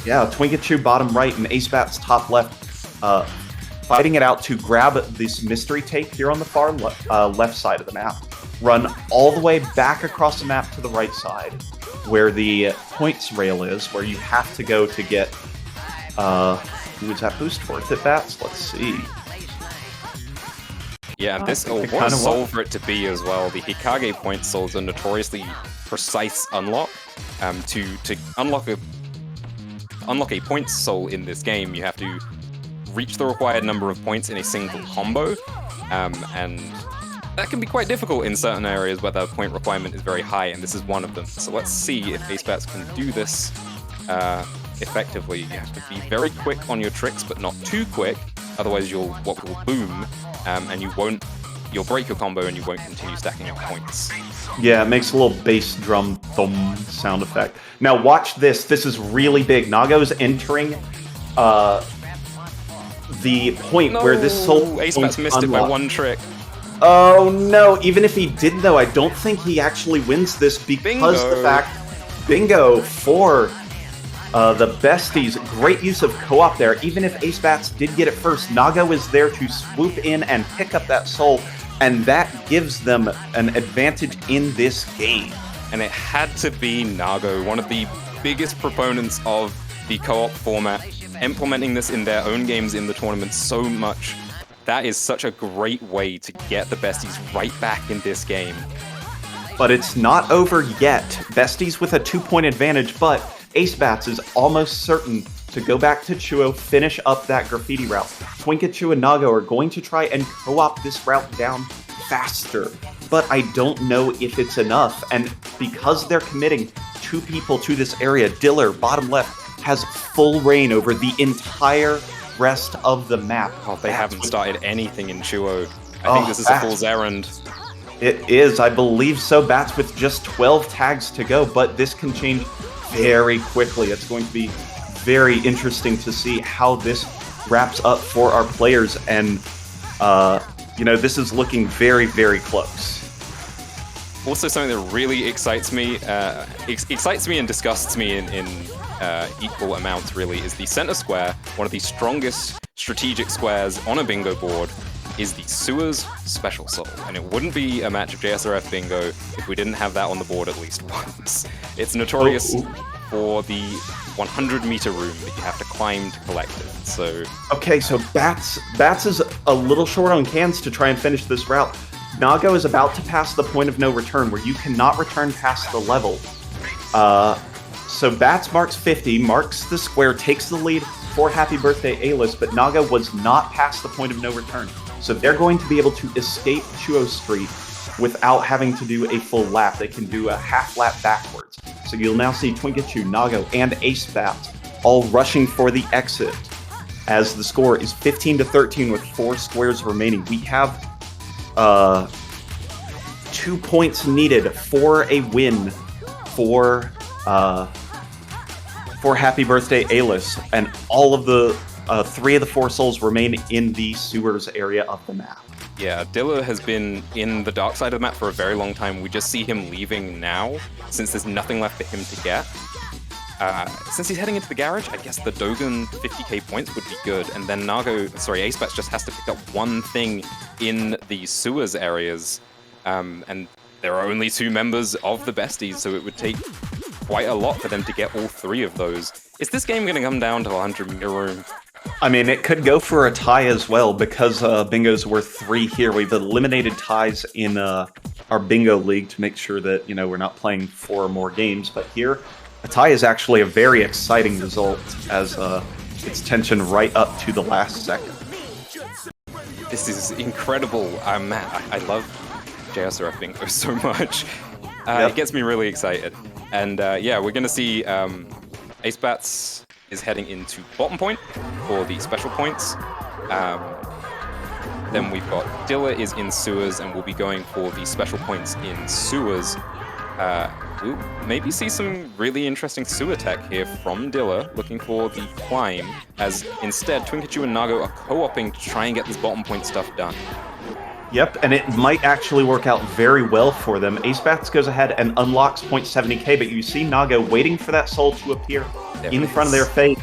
Yeah, twinkachu bottom right and Acebats top left, fighting it out to grab this mystery tape here on the far left side of the map. Run all the way back across the map to the right side, where the points rail is, where you have to go to get. Who is that boost for? Acebats? Let's see. Yeah, this what a soul for it to be as well. The Hikage point souls are notoriously precise unlock. To unlock a points soul in this game, you have to reach the required number of points in a single combo, and that can be quite difficult in certain areas where the point requirement is very high, and this is one of them. So let's see if Acebats can do this effectively. You have to be very quick on your tricks, but not too quick, otherwise you'll boom, and you'll break your combo and you won't continue stacking up points. Yeah, it makes a little bass drum thumb sound effect. Now watch this. This is really big. Nago's entering the point where this soul Acebats missed it by one trick. Oh no, even if he did though, I don't think he actually wins this because the fact bingo for the besties, great use of co-op there. Even if Acebats did get it first, Nago is there to swoop in and pick up that soul, and that gives them an advantage in this game. And it had to be Nago, one of the biggest proponents of the co-op format, implementing this in their own games in the tournament so much. That is such a great way to get the besties right back in this game. But it's not over yet. Besties with a 2-point advantage, but Acebats is almost certain to go back to Chuo, finish up that graffiti route. twinkachu and Nago are going to try and co-op this route down faster, but I don't know if it's enough. And because they're committing 2 people to this area, Diller, bottom left, has full reign over the entire rest of the map. Oh, they haven't started anything in Chuo. I think this is a fool's errand. It is, I believe so. Bats with just 12 tags to go, but this can change very quickly. It's going to be very interesting to see how this wraps up for our players, and this is looking very, very close. Also, something that really excites me and disgusts me in equal amounts, really, is the center square. One of the strongest strategic squares on a bingo board is the Sewers Special Soul, and it wouldn't be a match of JSRF bingo if we didn't have that on the board at least once. It's notorious for the 100-meter room that you have to climb to collect it. So Bats is a little short on cans to try and finish this route. Nago is about to pass the point of no return, where you cannot return past the level. So Bats marks 50, marks the square, takes the lead for Happy Birthday A-List, but Nago was not past the point of no return. So they're going to be able to escape Chuo Street without having to do a full lap. They can do a half lap backwards. So you'll now see twinkachu, Nago, and Acebats all rushing for the exit, as the score is 15-13 with 4 squares remaining. We have 2 points needed for a win for Happy Birthday A-List, and all of the 3 of the 4 souls remain in the sewers area of the map. Yeah, Diller has been in the dark side of the map for a very long time. We just see him leaving now, since there's nothing left for him to get. Since he's heading into the garage, I guess the Dogen 50k points would be good, and then Acebats just has to pick up one thing in the sewers areas, and there are only 2 members of the besties, so it would take quite a lot for them to get all 3 of those. Is this game going to come down to a 100-meter room? I mean, it could go for a tie as well, because bingo's worth 3 here. We've eliminated ties in our bingo league to make sure that, we're not playing 4 or more games. But here, a tie is actually a very exciting result, as it's tension right up to the last second. This is incredible. Man, I love JSRF bingo so much. It gets me really excited. And we're going to see Acebats is heading into bottom point for the special points. Then we've got Diller is in sewers and will be going for the special points in sewers. We'll maybe see some really interesting sewer tech here from Diller, looking for the climb, as instead twinkachu and Nago are co-oping to try and get this bottom point stuff done. Yep, and it might actually work out very well for them. Acebats goes ahead and unlocks 0.70k, but you see Nago waiting for that soul to appear in front of their face.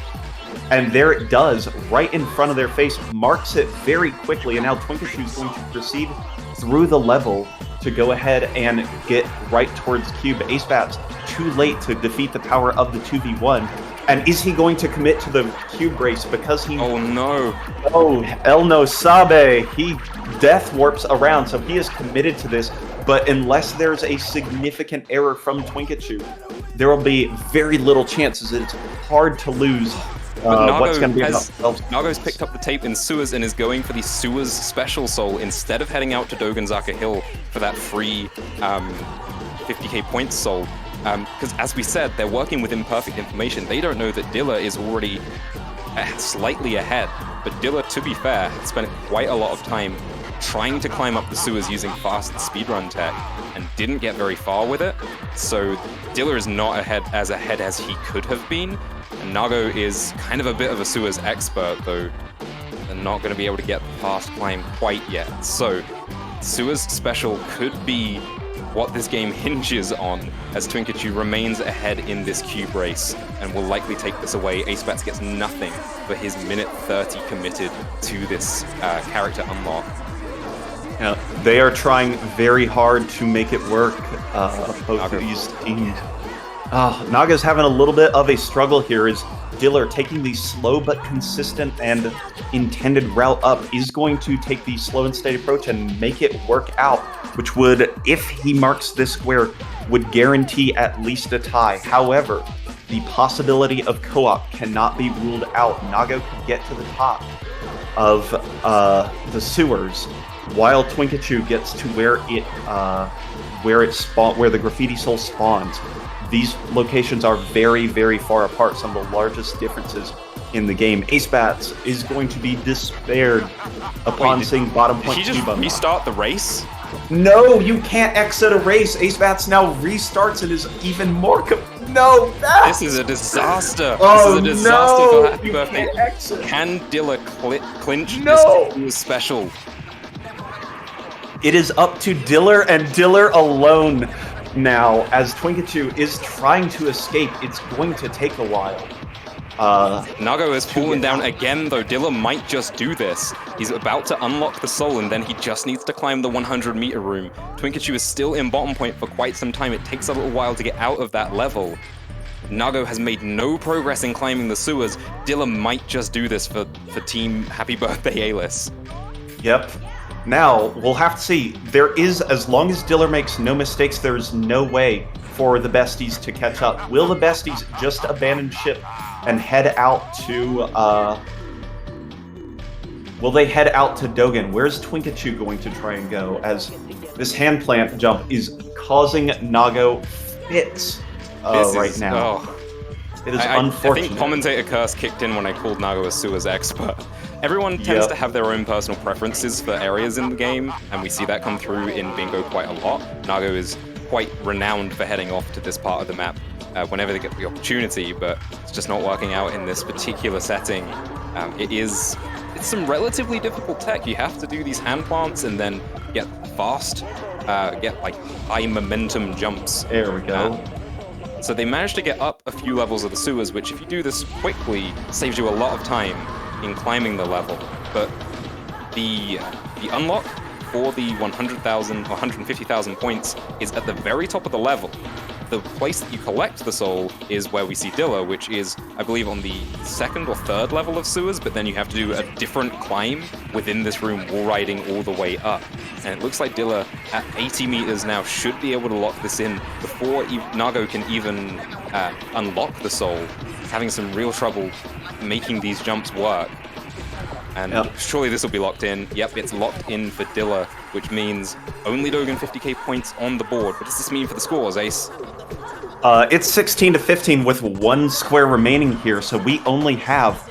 And there it does, right in front of their face, marks it very quickly, and now twinkachu is going to proceed through the level to go ahead and get right towards Cube. Acebats too late to defeat the power of the 2v1. And is he going to commit to the Cube race because he... Oh no! Oh, El No Sabe! He death warps around, so he is committed to this. But unless there's a significant error from twinkachu, there will be very little chances. It's hard to lose. What's going to be Nago's picked up the tape in sewers and is going for the sewers special soul instead of heading out to Doganzaka Hill for that free 50k points soul. Because as we said, they're working with imperfect information. They don't know that Diller is already slightly ahead. But Diller, to be fair, had spent quite a lot of time trying to climb up the sewers using fast speedrun tech and didn't get very far with it. So Diller is not ahead as he could have been. And Nago is kind of a bit of a sewers expert, though they're not going to be able to get the fast climb quite yet. So sewers special could be what this game hinges on, as twinkachu remains ahead in this cube race and will likely take this away. Acebats gets nothing for his minute 30 committed to this character unlock. Yeah, they are trying very hard to make it work, both of these teams. Naga's having a little bit of a struggle here, as Diller, taking the slow but consistent and intended route up, is going to take the slow and steady approach and make it work out, which would, if he marks this square, would guarantee at least a tie. However, the possibility of co-op cannot be ruled out. Nago could get to the top of the sewers, while twinkachu gets to where the graffiti soul spawns. These locations are very, very far apart, some of the largest differences in the game. Acebats is going to be despaired upon seeing bottom point. Did he just restart the race? No, you can't exit a race. Acebats now restarts and is even more... No, this is a disaster. Oh, this is a disaster no, for Happy Birthday. Can Diller clinch this special? It is up to Diller and Diller alone now, as twinkachu is trying to escape. It's going to take a while. Nago has fallen down again, though. Diller might just do this. He's about to unlock the soul, and then he just needs to climb the 100-meter room. twinkachu is still in bottom point for quite some time. It takes a little while to get out of that level. Nago has made no progress in climbing the sewers. Diller might just do this for Team Happy Birthday Alice. Yep. Now, we'll have to see. There is, as long as Diller makes no mistakes, there is no way for the besties to catch up. Will the besties just abandon ship and head out to, will they head out to Dogan? Where's twinkachu going to try and go, as this hand plant jump is causing Nago fits right now. It is unfortunate. I think commentator curse kicked in when I called Nago a sewers expert. Everyone tends to have their own personal preferences for areas in the game, and we see that come through in Bingo quite a lot. Nago is quite renowned for heading off to this part of the map whenever they get the opportunity, but it's just not working out in this particular setting. It's some relatively difficult tech. You have to do these hand plants and then get fast, get like high momentum jumps. There we go. So they managed to get up a few levels of the sewers, which if you do this quickly, saves you a lot of time in climbing the level. But the unlock for the 100,000 or 150,000 points is at the very top of the level. The place that you collect the soul is where we see Diller, which is, I believe, on the second or third level of sewers, but then you have to do a different climb within this room, wall riding all the way up. And it looks like Diller, at 80 meters now, should be able to lock this in before Nago can even unlock the soul. He's having some real trouble making these jumps work. And surely this will be locked in. Yep, it's locked in for Diller, which means only Dogan 50k points on the board. What does this mean for the scores, Ace? It's 16 to 15 with one square remaining here, so we only have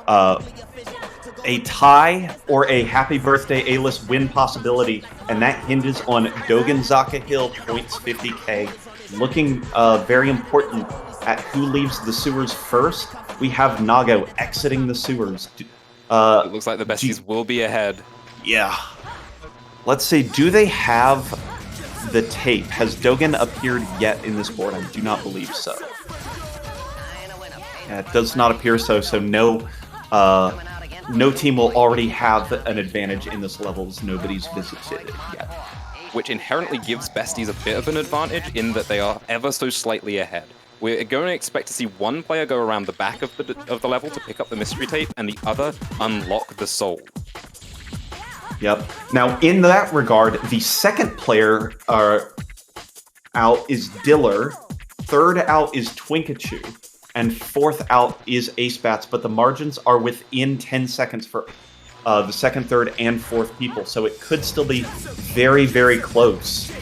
a tie or a Happy Birthday A-list win possibility, and that hinges on Dogen Zakahil points 50k. Looking very important at who leaves the sewers first. We have Nago exiting the sewers. It looks like the besties will be ahead. Yeah. Let's see, do they have the tape? Has Dogen appeared yet in this board? I do not believe so. Yeah, it does not appear so, so no team will already have an advantage in this level as nobody's visited it yet. Which inherently gives besties a bit of an advantage in that they are ever so slightly ahead. We're going to expect to see one player go around the back of the level to pick up the mystery tape, and the other unlock the soul. Yep. Now, in that regard, the second player out is Diller, third out is Twinkachu, and fourth out is Acebats, but the margins are within 10 seconds for the second, third, and fourth people, so it could still be very, very close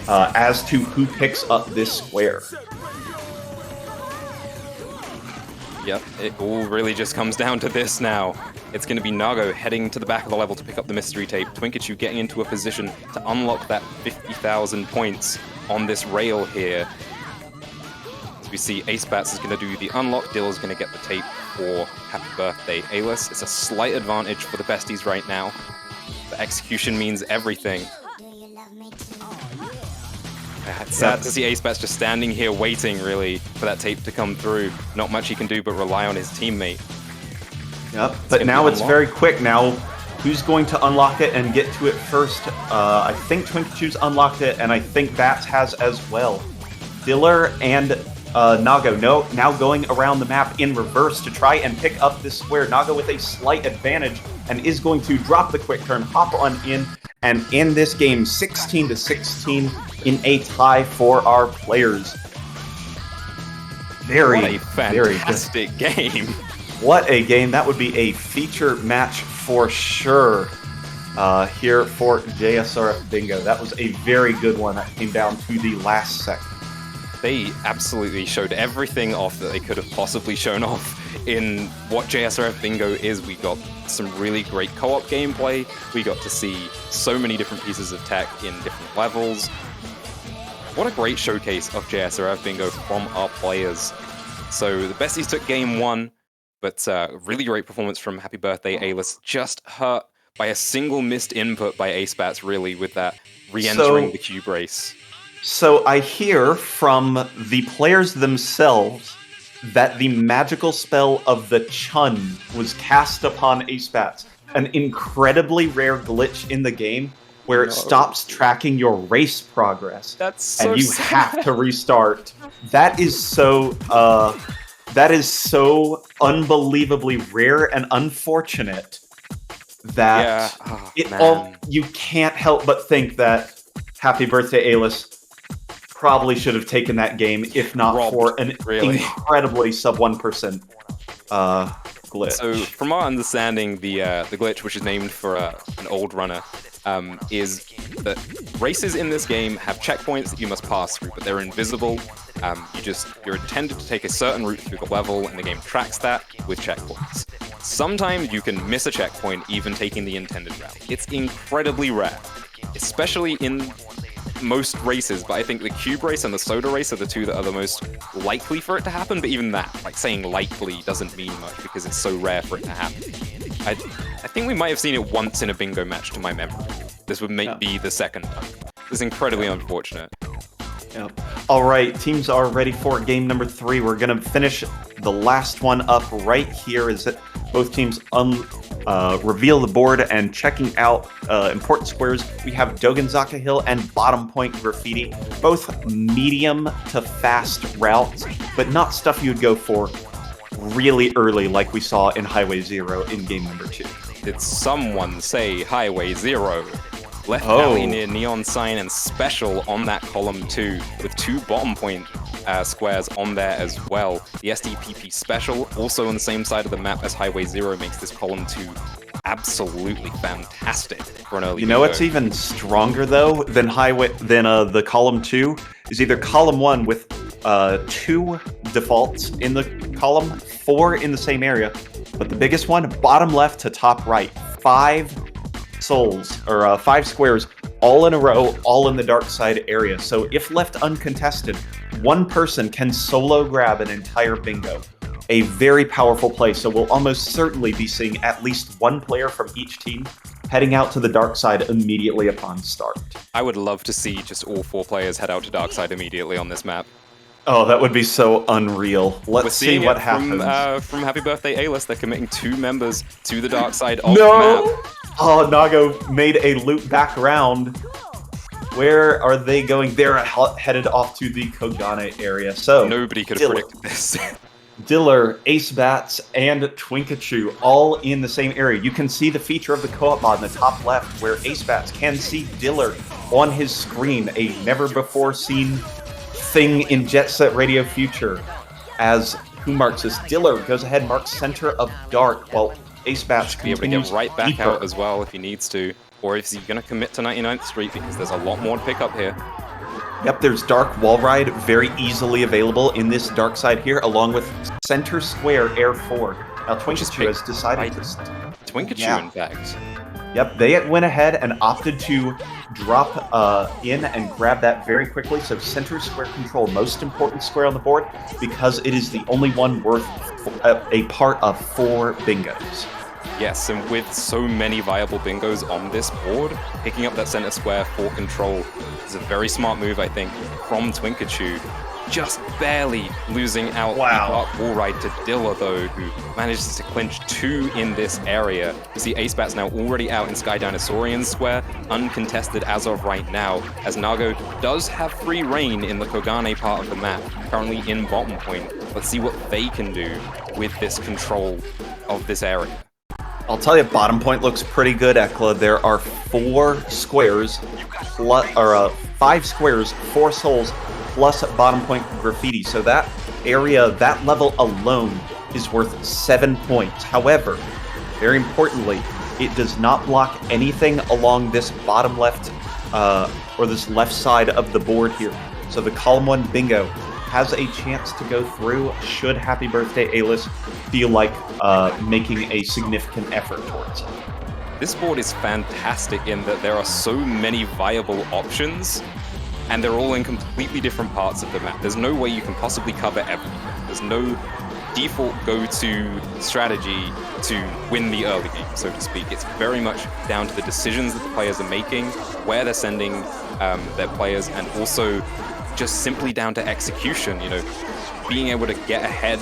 as to who picks up this square. Yep, it all really just comes down to this now. It's going to be Nago heading to the back of the level to pick up the mystery tape, Twinkachu getting into a position to unlock that 50,000 points on this rail here. As we see, Acebats is going to do the unlock, Diller's going to get the tape for Happy Birthday A-list. It's a slight advantage for the besties right now. The execution means everything. It's sad to see Acebats just standing here waiting, really, for that tape to come through. Not much he can do but rely on his teammate. Yep, but now it's very quick. Now, who's going to unlock it and get to it first? I think Twinkachu's unlocked it, and I think Bats has as well. Diller and Nago now going around the map in reverse to try and pick up this square. Nago with a slight advantage and is going to drop the quick turn, hop on in, and end this game 16 to 16 in a tie for our players. What a fantastic game. What a game. That would be a feature match for sure here for JSRF Bingo. That was a very good one that came down to the last second. They absolutely showed everything off that they could have possibly shown off in what JSRF Bingo is. We got some really great co-op gameplay. We got to see so many different pieces of tech in different levels. What a great showcase of JSRF Bingo from our players. So the besties took game one, but really great performance from Happy Birthday A-list. Just hurt by a single missed input by Acebats, really, with that re-entering the cube race. So I hear from the players themselves that the magical spell of the Chun was cast upon Acebats, an incredibly rare glitch in the game where it stops tracking your race progress. That's so and you sad. have to restart. That is so unbelievably rare and unfortunate that you can't help but think that Happy Birthday A-list probably should have taken that game if not for an incredibly sub 1% glitch. So from our understanding, the glitch, which is named for an old runner, is that races in this game have checkpoints that you must pass through, but they're invisible. You're intended to take a certain route through the level, and the game tracks that with checkpoints. Sometimes you can miss a checkpoint even taking the intended route. It's incredibly rare, especially in most races, but I think the cube race and the soda race are the two that are the most likely for it to happen, but even that, like saying likely doesn't mean much because it's so rare for it to happen. I think we might have seen it once in a bingo match to my memory. This would be the second time. It's incredibly unfortunate. Yep. All right, teams are ready for game number 3. We're going to finish the last one up right here as both teams reveal the board and checking out important squares. We have Dogen Zakahil and Bottom Point Graffiti, both medium to fast routes, but not stuff you'd go for really early like we saw in Highway 0 in game number 2. Did someone say Highway 0? Left alley near Neon Sign and Special on that column 2, with 2 bottom point squares on there as well. The SDPP Special, also on the same side of the map as Highway 0, makes this column 2 absolutely fantastic for an early bingo. What's even stronger though than the column 2 is either column 1 with 2 defaults in the column, 4 in the same area, but the biggest one, bottom left to top right, 5 souls, or 5 squares, all in a row, all in the dark side area. So if left uncontested, one person can solo grab an entire bingo. A very powerful play, so we'll almost certainly be seeing at least one player from each team heading out to the dark side immediately upon start. I would love to see just all 4 players head out to dark side immediately on this map. Oh, that would be so unreal. Let's see what happens. From Happy Birthday A-List, they're committing 2 members to the dark side of No! the map. Oh, Nago made a loop back around. Where are they going? They're headed off to the Kogane area. So Nobody could have predicted this. Diller, Acebats, and twinkachu all in the same area. You can see the feature of the co-op mod in the top left where Acebats can see Diller on his screen, a never-before-seen thing in Jet Set Radio Future. As who marks this? Diller goes ahead, marks center of dark, while Acebats Be able to get right back out as well if he needs to, or if he's going to commit to 99th Street because there's a lot more to pick up here. Yep, there's Dark Wall Ride, very easily available in this dark side here, along with Center Square Air 4. Now, twinkachu has decided to... twinkachu, in fact. Yep, they went ahead and opted to drop in and grab that very quickly. So Center Square control, most important square on the board, because it is the only one worth a part of 4 bingos. Yes, and with so many viable bingos on this board, picking up that center square for control is a very smart move, I think, from twinkachu. Just barely losing out the Dark Wall Ride to Diller, though, who manages to clinch 2 in this area. You see Acebats now already out in Sky Dinosaurian Square, uncontested as of right now, as Nago does have free reign in the Kogane part of the map, currently in bottom point. Let's see what they can do with this control of this area. I'll tell you, bottom point looks pretty good, Ekla. There are 4 squares, or 5 squares, 4 souls, plus bottom point graffiti. So that area, that level alone, is worth 7 points. However, very importantly, it does not block anything along this bottom left, or this left side of the board here. So the column 1 bingo has a chance to go through should Happy Birthday A-List feel like making a significant effort towards it. This board is fantastic in that there are so many viable options, and they're all in completely different parts of the map. There's no way you can possibly cover everything. There's no default go-to strategy to win the early game, so to speak. It's very much down to the decisions that the players are making, where they're sending their players, and also just simply down to execution, being able to get ahead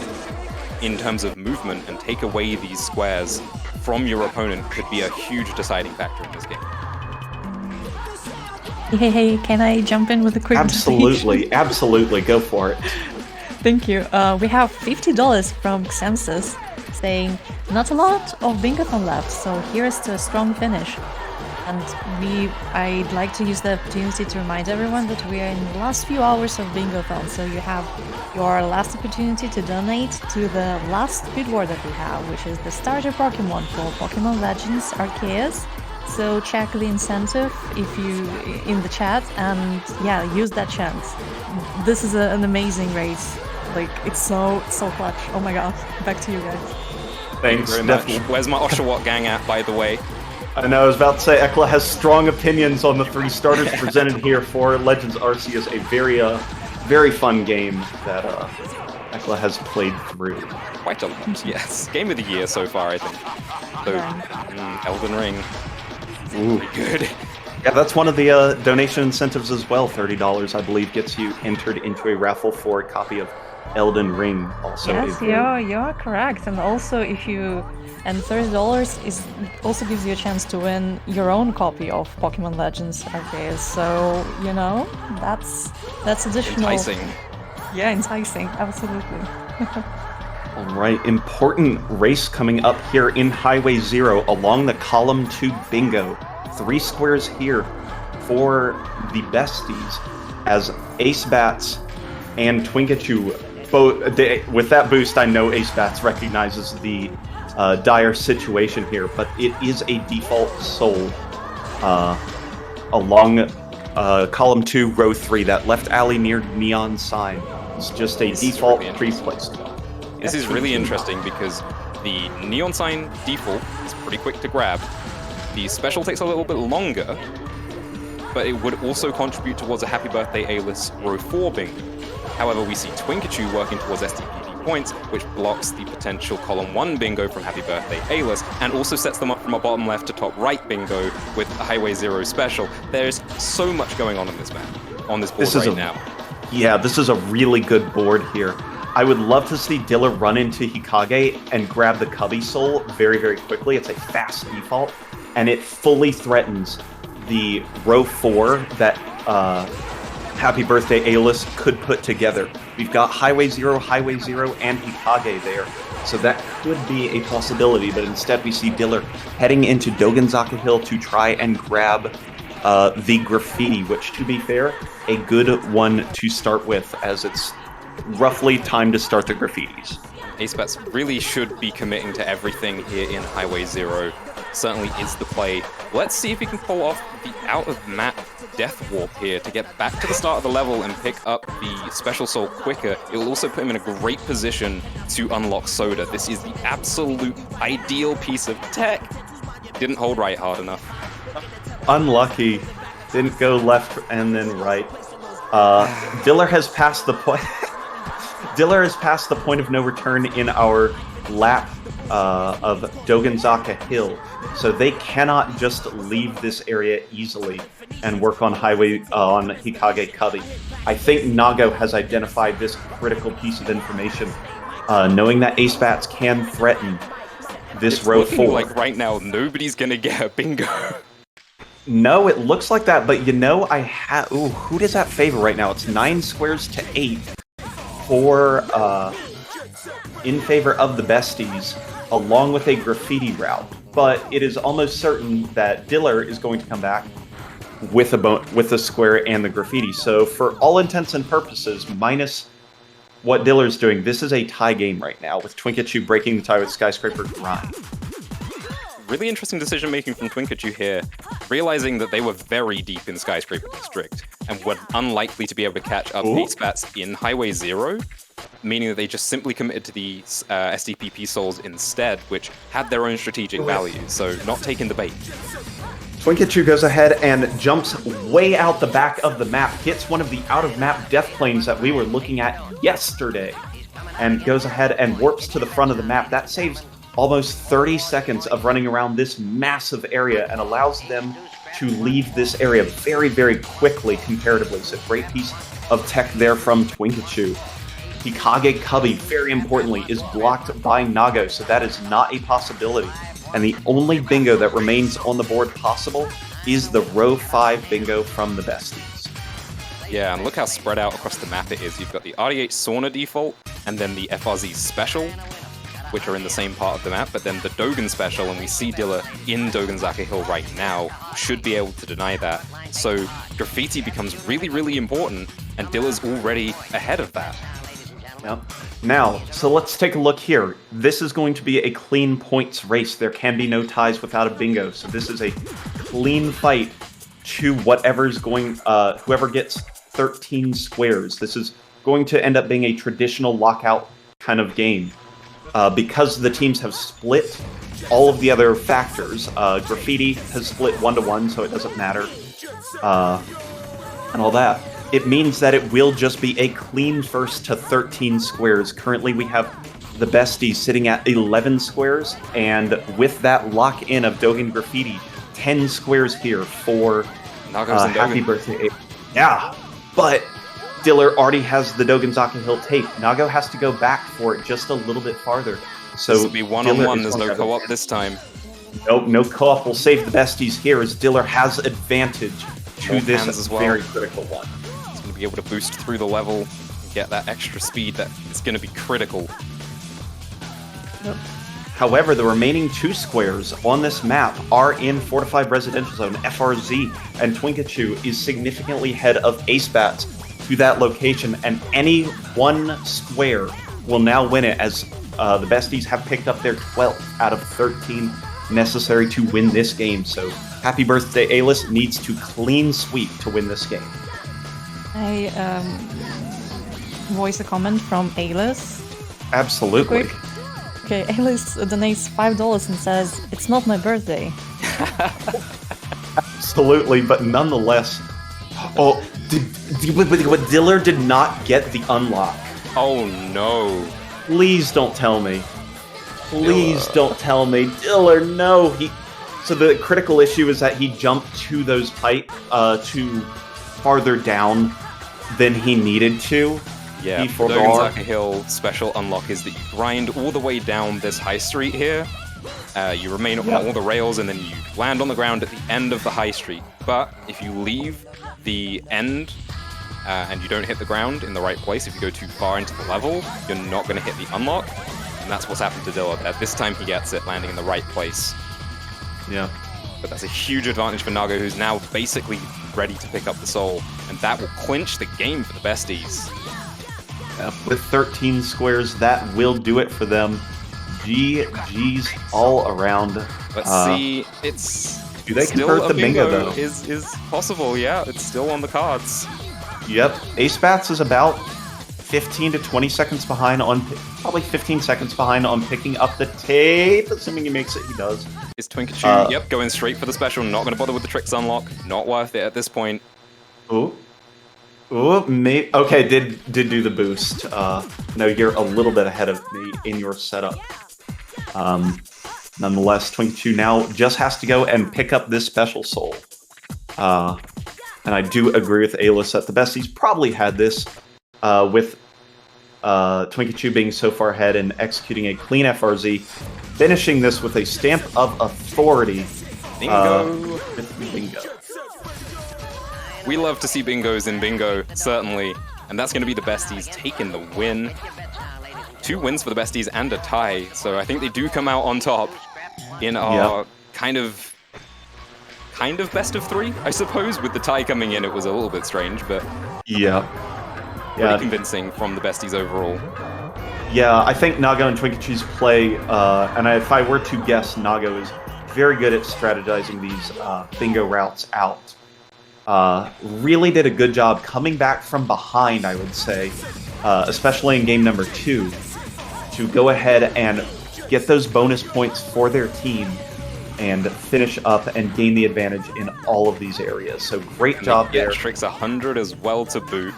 in terms of movement and take away these squares from your opponent could be a huge deciding factor in this game. Hey, can I jump in with a quick Absolutely, absolutely, go for it. Thank you. We have $50 from Xensus saying, not a lot of Bingothon left, so here's to a strong finish. And I'd like to use the opportunity to remind everyone that we are in the last few hours of Bingothon, so you have your last opportunity to donate to the last bid war that we have, which is the starter Pokemon for Pokemon Legends Arceus. So check the incentive in the chat, and yeah, use that chance. This is an amazing race. Like, it's so clutch. Oh my god. Back to you guys. Thanks very much. Where's my Oshawott gang at, by the way? I know, I was about to say, Ekla has strong opinions on the 3 starters presented here for Legends Arceus, a very fun game that Ekla has played through. Quite a lot, yes. Game of the year so far, I think. So, Elden Ring. Ooh. Pretty good. Yeah, that's one of the donation incentives as well. $30, I believe, gets you entered into a raffle for a copy of Elden Ring. Also, yes, you're correct. And also, $30 also gives you a chance to win your own copy of Pokemon Legends Arceus. So that's additional. Enticing. Yeah, enticing. Absolutely. All right, important race coming up here in Highway 0 along the Column 2 bingo. 3 squares here for the besties as Acebats and twinkachu both. With that boost, I know Acebats recognizes the dire situation here, but it is a default soul along Column 2, Row 3, that left alley near Neon sign. It's just a This is default really pre-placed. This is really interesting because the neon sign default is pretty quick to grab. The special takes a little bit longer, but it would also contribute towards a Happy Birthday A-list row 4 bingo. However, we see twinkachu working towards STPP points, which blocks the potential column 1 bingo from Happy Birthday A-list, and also sets them up from a bottom left to top right bingo with a Highway 0 special. There's so much going on in this map, on this board now. Yeah, this is a really good board here. I would love to see Diller run into Hikage and grab the Cubby Soul very, very quickly. It's a fast default, and it fully threatens the row 4 that Happy Birthday A-list could put together. We've got Highway 0, and Hikage there, so that could be a possibility, but instead we see Diller heading into Dogenzaka Hill to try and grab the graffiti, which, to be fair, a good one to start with, as it's roughly time to start the graffitis. Acebats really should be committing to everything here in Highway 0. Certainly is the play. Let's see if he can pull off the out-of-map death warp here to get back to the start of the level and pick up the Special Soul quicker. It will also put him in a great position to unlock Soda. This is the absolute ideal piece of tech. Didn't hold right hard enough. Unlucky. Didn't go left and then right. Diller has passed the point. Diller has passed the point of no return in our lap of Dogenzaka Hill, so they cannot just leave this area easily and work on on Hikage Cubby. I think Nago has identified this critical piece of information, knowing that Acebats can threaten this row 4. Like right now, nobody's gonna get a bingo. No, it looks like that, but you know, who does that favor right now? It's 9 squares to 8 for in favor of the besties, along with a graffiti route. But it is almost certain that Diller is going to come back with the square and the graffiti. So for all intents and purposes, minus what Diller's doing, this is a tie game right now, with twinkachu breaking the tie with Skyscraper Grind. Really interesting decision making from twinkachu here, realizing that they were very deep in Skyscraper District and were unlikely to be able to catch up Acebats in Highway 0, meaning that they just simply committed to the SDPP souls instead, which had their own strategic value, so not taking the bait. twinkachu goes ahead and jumps way out the back of the map, hits one of the out-of-map death planes that we were looking at yesterday, and goes ahead and warps to the front of the map. That saves almost 30 seconds of running around this massive area and allows them to leave this area very, very quickly comparatively. So great piece of tech there from twinkachu. Hikage Cubby, very importantly, is blocked by Nago, so that is not a possibility. And the only bingo that remains on the board possible is the row 5 bingo from the besties. Yeah, and look how spread out across the map it is. You've got the RD8 Sauna default, and then the FRZ Special, which are in the same part of the map, but then the Dogen Special, and we see Diller in Dogenzaka Hill right now, should be able to deny that. So graffiti becomes really, really important, and Diller's already ahead of that. Yep. Now, so let's take a look here. This is going to be a clean points race. There can be no ties without a bingo, so this is a clean fight to whatever's going, whoever gets 13 squares. This is going to end up being a traditional lockout kind of game. Because the teams have split all of the other factors, graffiti has split 1-1, so it doesn't matter, and all that. It means that it will just be a clean first to 13 squares. Currently, we have the besties sitting at 11 squares, and with that lock-in of Dogen Graffiti, 10 squares here for Happy Birthday. Yeah, but Diller already has the Dogenzaka Hill tape. Nago has to go back for it just a little bit farther. So this will be one-on-one, there's no co-op this time. Nope, no co-op will save the besties here, as Diller has advantage to this very critical one. He's going to be able to boost through the level, and get that extra speed that is going to be critical. Yep. However, the remaining 2 squares on this map are in Fortified Residential Zone, FRZ, and twinkachu is significantly ahead of Acebats to that location, and any one square will now win it, as the besties have picked up their 12th out of 13 necessary to win this game. So Happy Birthday A-List needs to clean sweep to win this game. voice a comment from Alice? Absolutely. Quick. Okay, Alice donates $5 and says, "It's not my birthday." Absolutely, but nonetheless. Oh, but Diller did not get the unlock. Oh no. Please don't tell me. Please don't tell me. Diller, no. So the critical issue is that he jumped to those pipe too farther down than he needed to. Yeah, the Gonzaga Hill special unlock is that you grind all the way down this high street here. You remain on all the rails, and then you land on the ground at the end of the high street. But if you leave the end and you don't hit the ground in the right place, if you go too far into the level, you're not going to hit the unlock. And that's what's happened to Diller. This time he gets it, landing in the right place. Yeah. But that's a huge advantage for Nago, who's now basically ready to pick up the soul. And that will clinch the game for the besties. With 13 squares, that will do it for them. GG's all around. Let's see, it's do they still convert a the bingo though? Is possible, yeah. It's still on the cards. Yep. Acebats is about 15 to 20 seconds behind on, probably 15 seconds behind on picking up the tape. Assuming he makes it, he does. Is twinkachu, yep, going straight for the special. Not going to bother with the tricks unlock. Not worth it at this point. Ooh. Okay, did do the boost. No, you're a little bit ahead of me in your setup. Nonetheless, twinkachu now just has to go and pick up this special soul. And I do agree with Alice that the besties probably had this with twinkachu being so far ahead and executing a clean FRZ, finishing this with a stamp of authority. Bingo! Bingo. We love to see bingos in bingo, certainly. And that's going to be the besties taking the win. 2 wins for the besties and a tie, so I think they do come out on top in our kind of best of 3, I suppose. With the tie coming in, it was a little bit strange, but pretty convincing from the besties overall. Yeah, I think Nago and twinkachu's play, and if I were to guess, Nago is very good at strategizing these bingo routes out. Really did a good job coming back from behind, I would say, especially in game number 2, to go ahead and get those bonus points for their team and finish up and gain the advantage in all of these areas. So great job there. Tricks 100 as well to boot.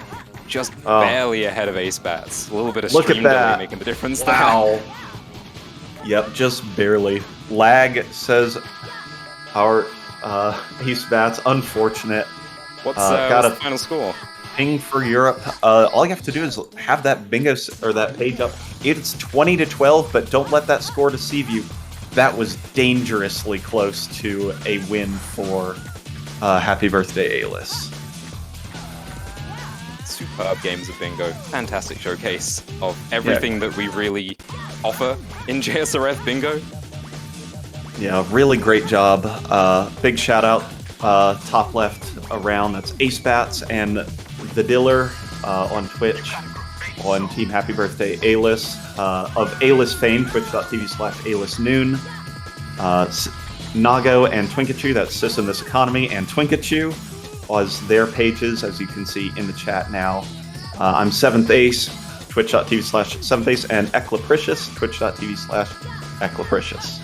Just barely ahead of Acebats. A little bit of Look stream at that. delay making the difference there. Yep, just barely. Lag says our Acebats, unfortunate. What's the final score? Ping for Europe. All you have to do is have that bingo or that page up. It's 20-12, but don't let that score deceive you. That was dangerously close to a win for Happy Birthday, Alice. Superb games of bingo. Fantastic showcase of everything that we really offer in JSRF bingo. Yeah, really great job. Big shout out. Top left around, that's Acebats and the Diller on Twitch on Team Happy Birthday Alice of Alice fame, twitch.tv/AliceNoon. Nago and twinkachu, that's Sis in This Economy, and twinkachu was their pages, as you can see in the chat now. I'm 7th Ace, twitch.tv/7th Ace, and Eclapricious, twitch.tv/Eclapricious.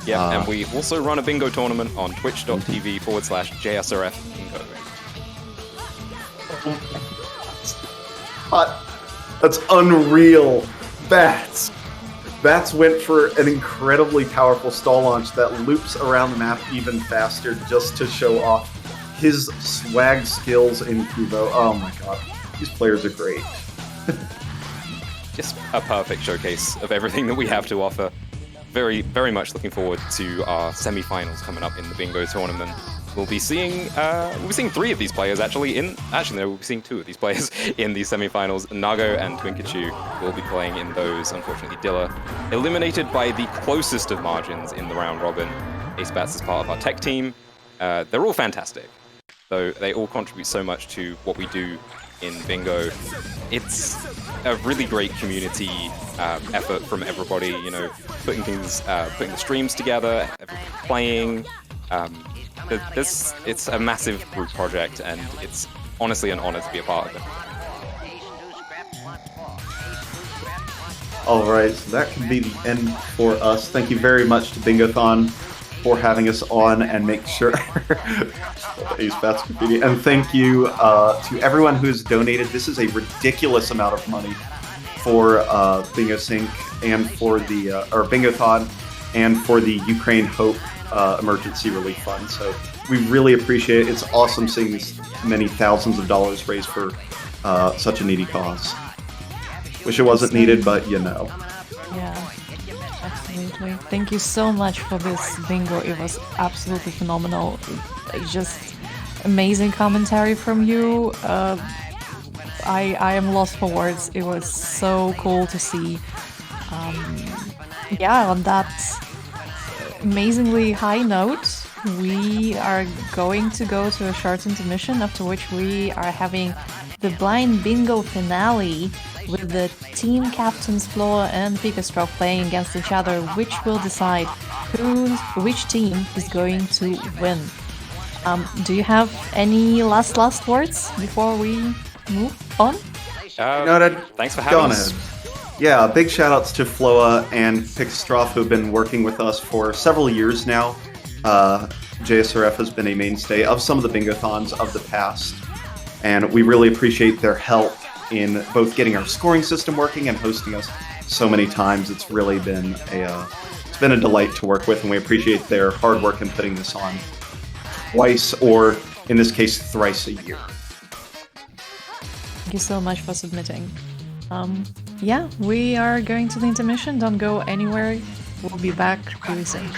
Yeah, and we also run a bingo tournament on twitch.tv/JSRF bingo. That's unreal. Bats went for an incredibly powerful stall launch that loops around the map even faster just to show off his swag skills in Kubo. Oh my god, these players are great. Just a perfect showcase of everything that we have to offer. Very, very much looking forward to our semi-finals coming up in the bingo tournament. We'll be seeing 3 of these players we'll be seeing 2 of these players in these semi-finals. Nago and twinkachu will be playing in those. Unfortunately, Diller eliminated by the closest of margins in the round robin. Acebats is part of our tech team. They're all fantastic, though they all contribute so much to what we do in bingo. It's a really great community effort from everybody, you know, putting the streams together, everybody playing. It's a massive group project, and it's honestly an honor to be a part of it. All right, so that can be the end for us. Thank you very much to Bingothon for having us on and make sure Acebats graffiti. And thank you to everyone who's donated. This is a ridiculous amount of money for Bingo Sync and for the or Bingothon and for the Ukraine Hope Emergency Relief Fund. So we really appreciate it. It's awesome seeing these many thousands of dollars raised for such a needy cause. Wish it wasn't needed, but you know. Yeah, absolutely. Thank you so much for this bingo. It was absolutely phenomenal. Just amazing commentary from you. I am lost for words. It was so cool to see. Yeah, on that amazingly high note, we are going to go to a short intermission, after which we are having the blind bingo finale with the team captains Floor and Picastroke playing against each other, which will decide which team is going to win. Do you have any last words before we move on? Noted. Thanks for having Go on us. ahead. Yeah, big shout outs to Floa and Picastrofe, who've been working with us for several years now. JSRF has been a mainstay of some of the bingothons of the past, and we really appreciate their help in both getting our scoring system working and hosting us so many times. It's really been a delight to work with, and we appreciate their hard work in putting this on twice, or in this case, thrice a year. Thank you so much for submitting. Yeah, we are going to the intermission. Don't go anywhere. We'll be back really soon.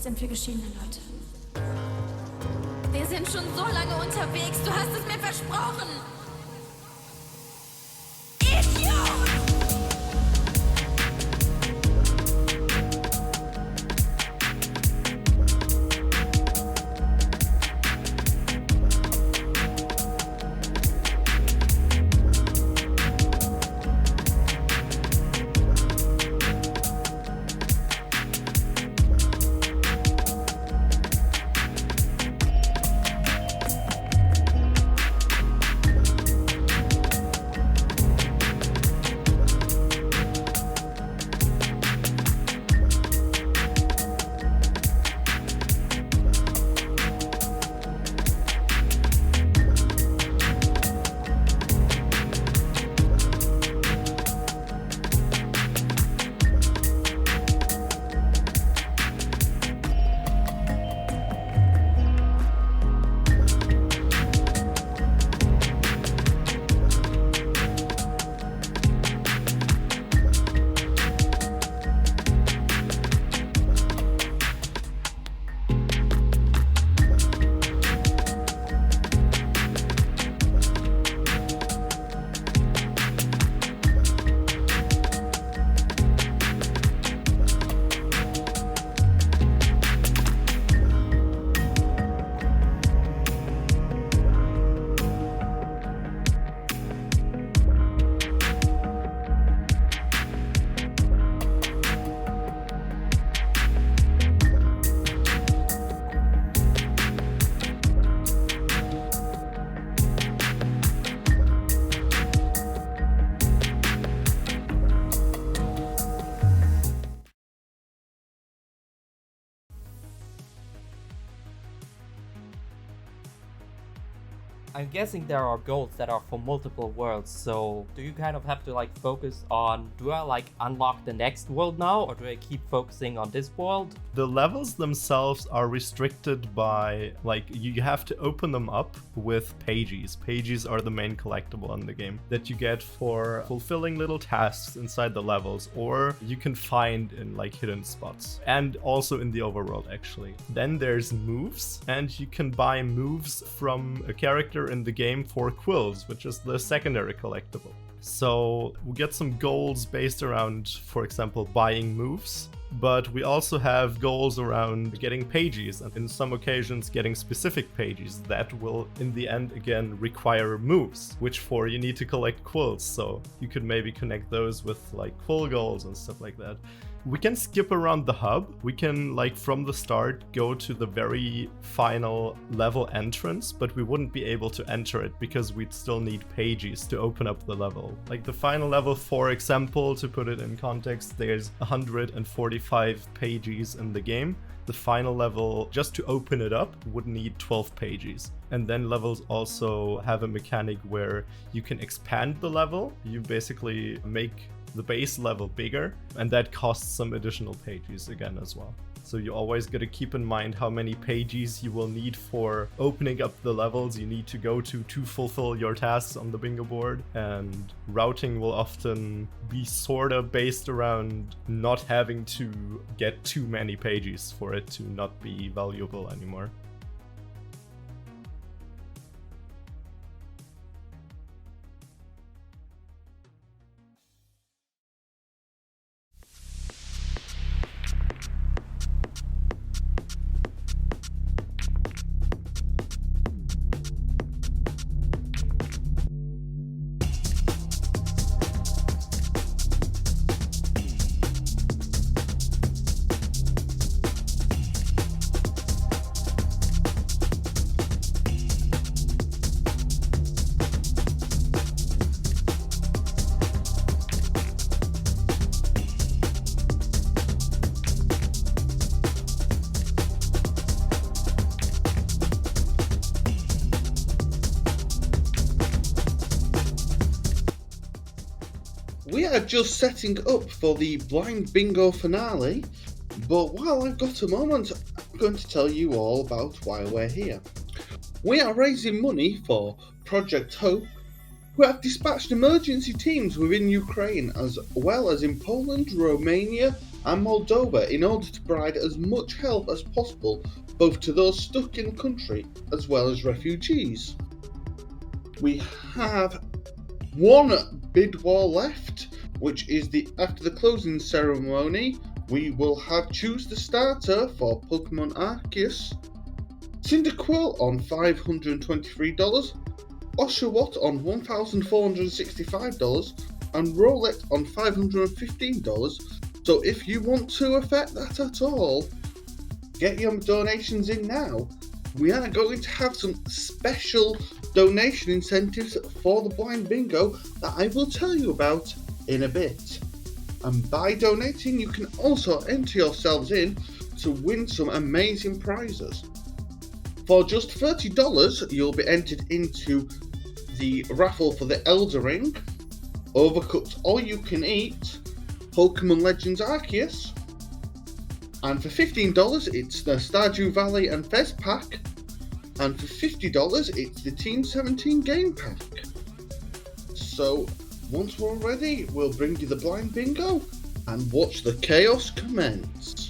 Sind wir geschiedene Leute. Wir sind schon so lange unterwegs. Du hast es mir versprochen. Idiot! I'm guessing there are goals that are for multiple worlds, so do you kind of have to like focus on, do I like unlock the next world now, or do I keep focusing on this world? The levels themselves are restricted by, like, you have to open them up with pages. Pages are the main collectible in the game that you get for fulfilling little tasks inside the levels, or you can find in like hidden spots, and also in the overworld actually. Then there's moves, and you can buy moves from a character in the game for quills, which is the secondary collectible. So we get some goals based around, for example, buying moves, but we also have goals around getting pages, and in some occasions getting specific pages that will in the end again require moves, which for you need to collect quills, so you could maybe connect those with like quill goals and stuff like that. We can skip around the hub. We can, like, from the start go to the very final level entrance, but we wouldn't be able to enter it because we'd still need pages to open up the level. Like the final level, for example, to put it in context, there's 145 pages in the game. The final level, just to open it up, would need 12 pages. And then levels also have a mechanic where you can expand the level. You basically make the base level bigger, and that costs some additional pages again as well. So you always got to keep in mind how many pages you will need for opening up the levels you need to go to fulfill your tasks on the bingo board. And routing will often be sort of based around not having to get too many pages for it to not be valuable anymore. We are just setting up for the blind bingo finale, but while I've got a moment, I'm going to tell you all about why we're here. We are raising money for Project Hope, who have dispatched emergency teams within Ukraine as well as in Poland, Romania and Moldova in order to provide as much help as possible both to those stuck in the country as well as refugees. We have one bid war left, which is after the closing ceremony. We will have choose the starter for Pokemon Arceus, Cyndaquil on $523, Oshawott on $1,465, and Rowlet on $515. So if you want to affect that at all, get your donations in now. We are going to have some special donation incentives for the blind bingo that I will tell you about in a bit. And by donating, you can also enter yourselves in to win some amazing prizes. For just $30, you'll be entered into the raffle for the Elder Ring, Overcooked All You Can Eat, Pokemon Legends Arceus, and for $15 it's the Stardew Valley and Fez pack, and for $50 it's the Team 17 game pack. So once we're ready, we'll bring you the blind bingo and watch the chaos commence.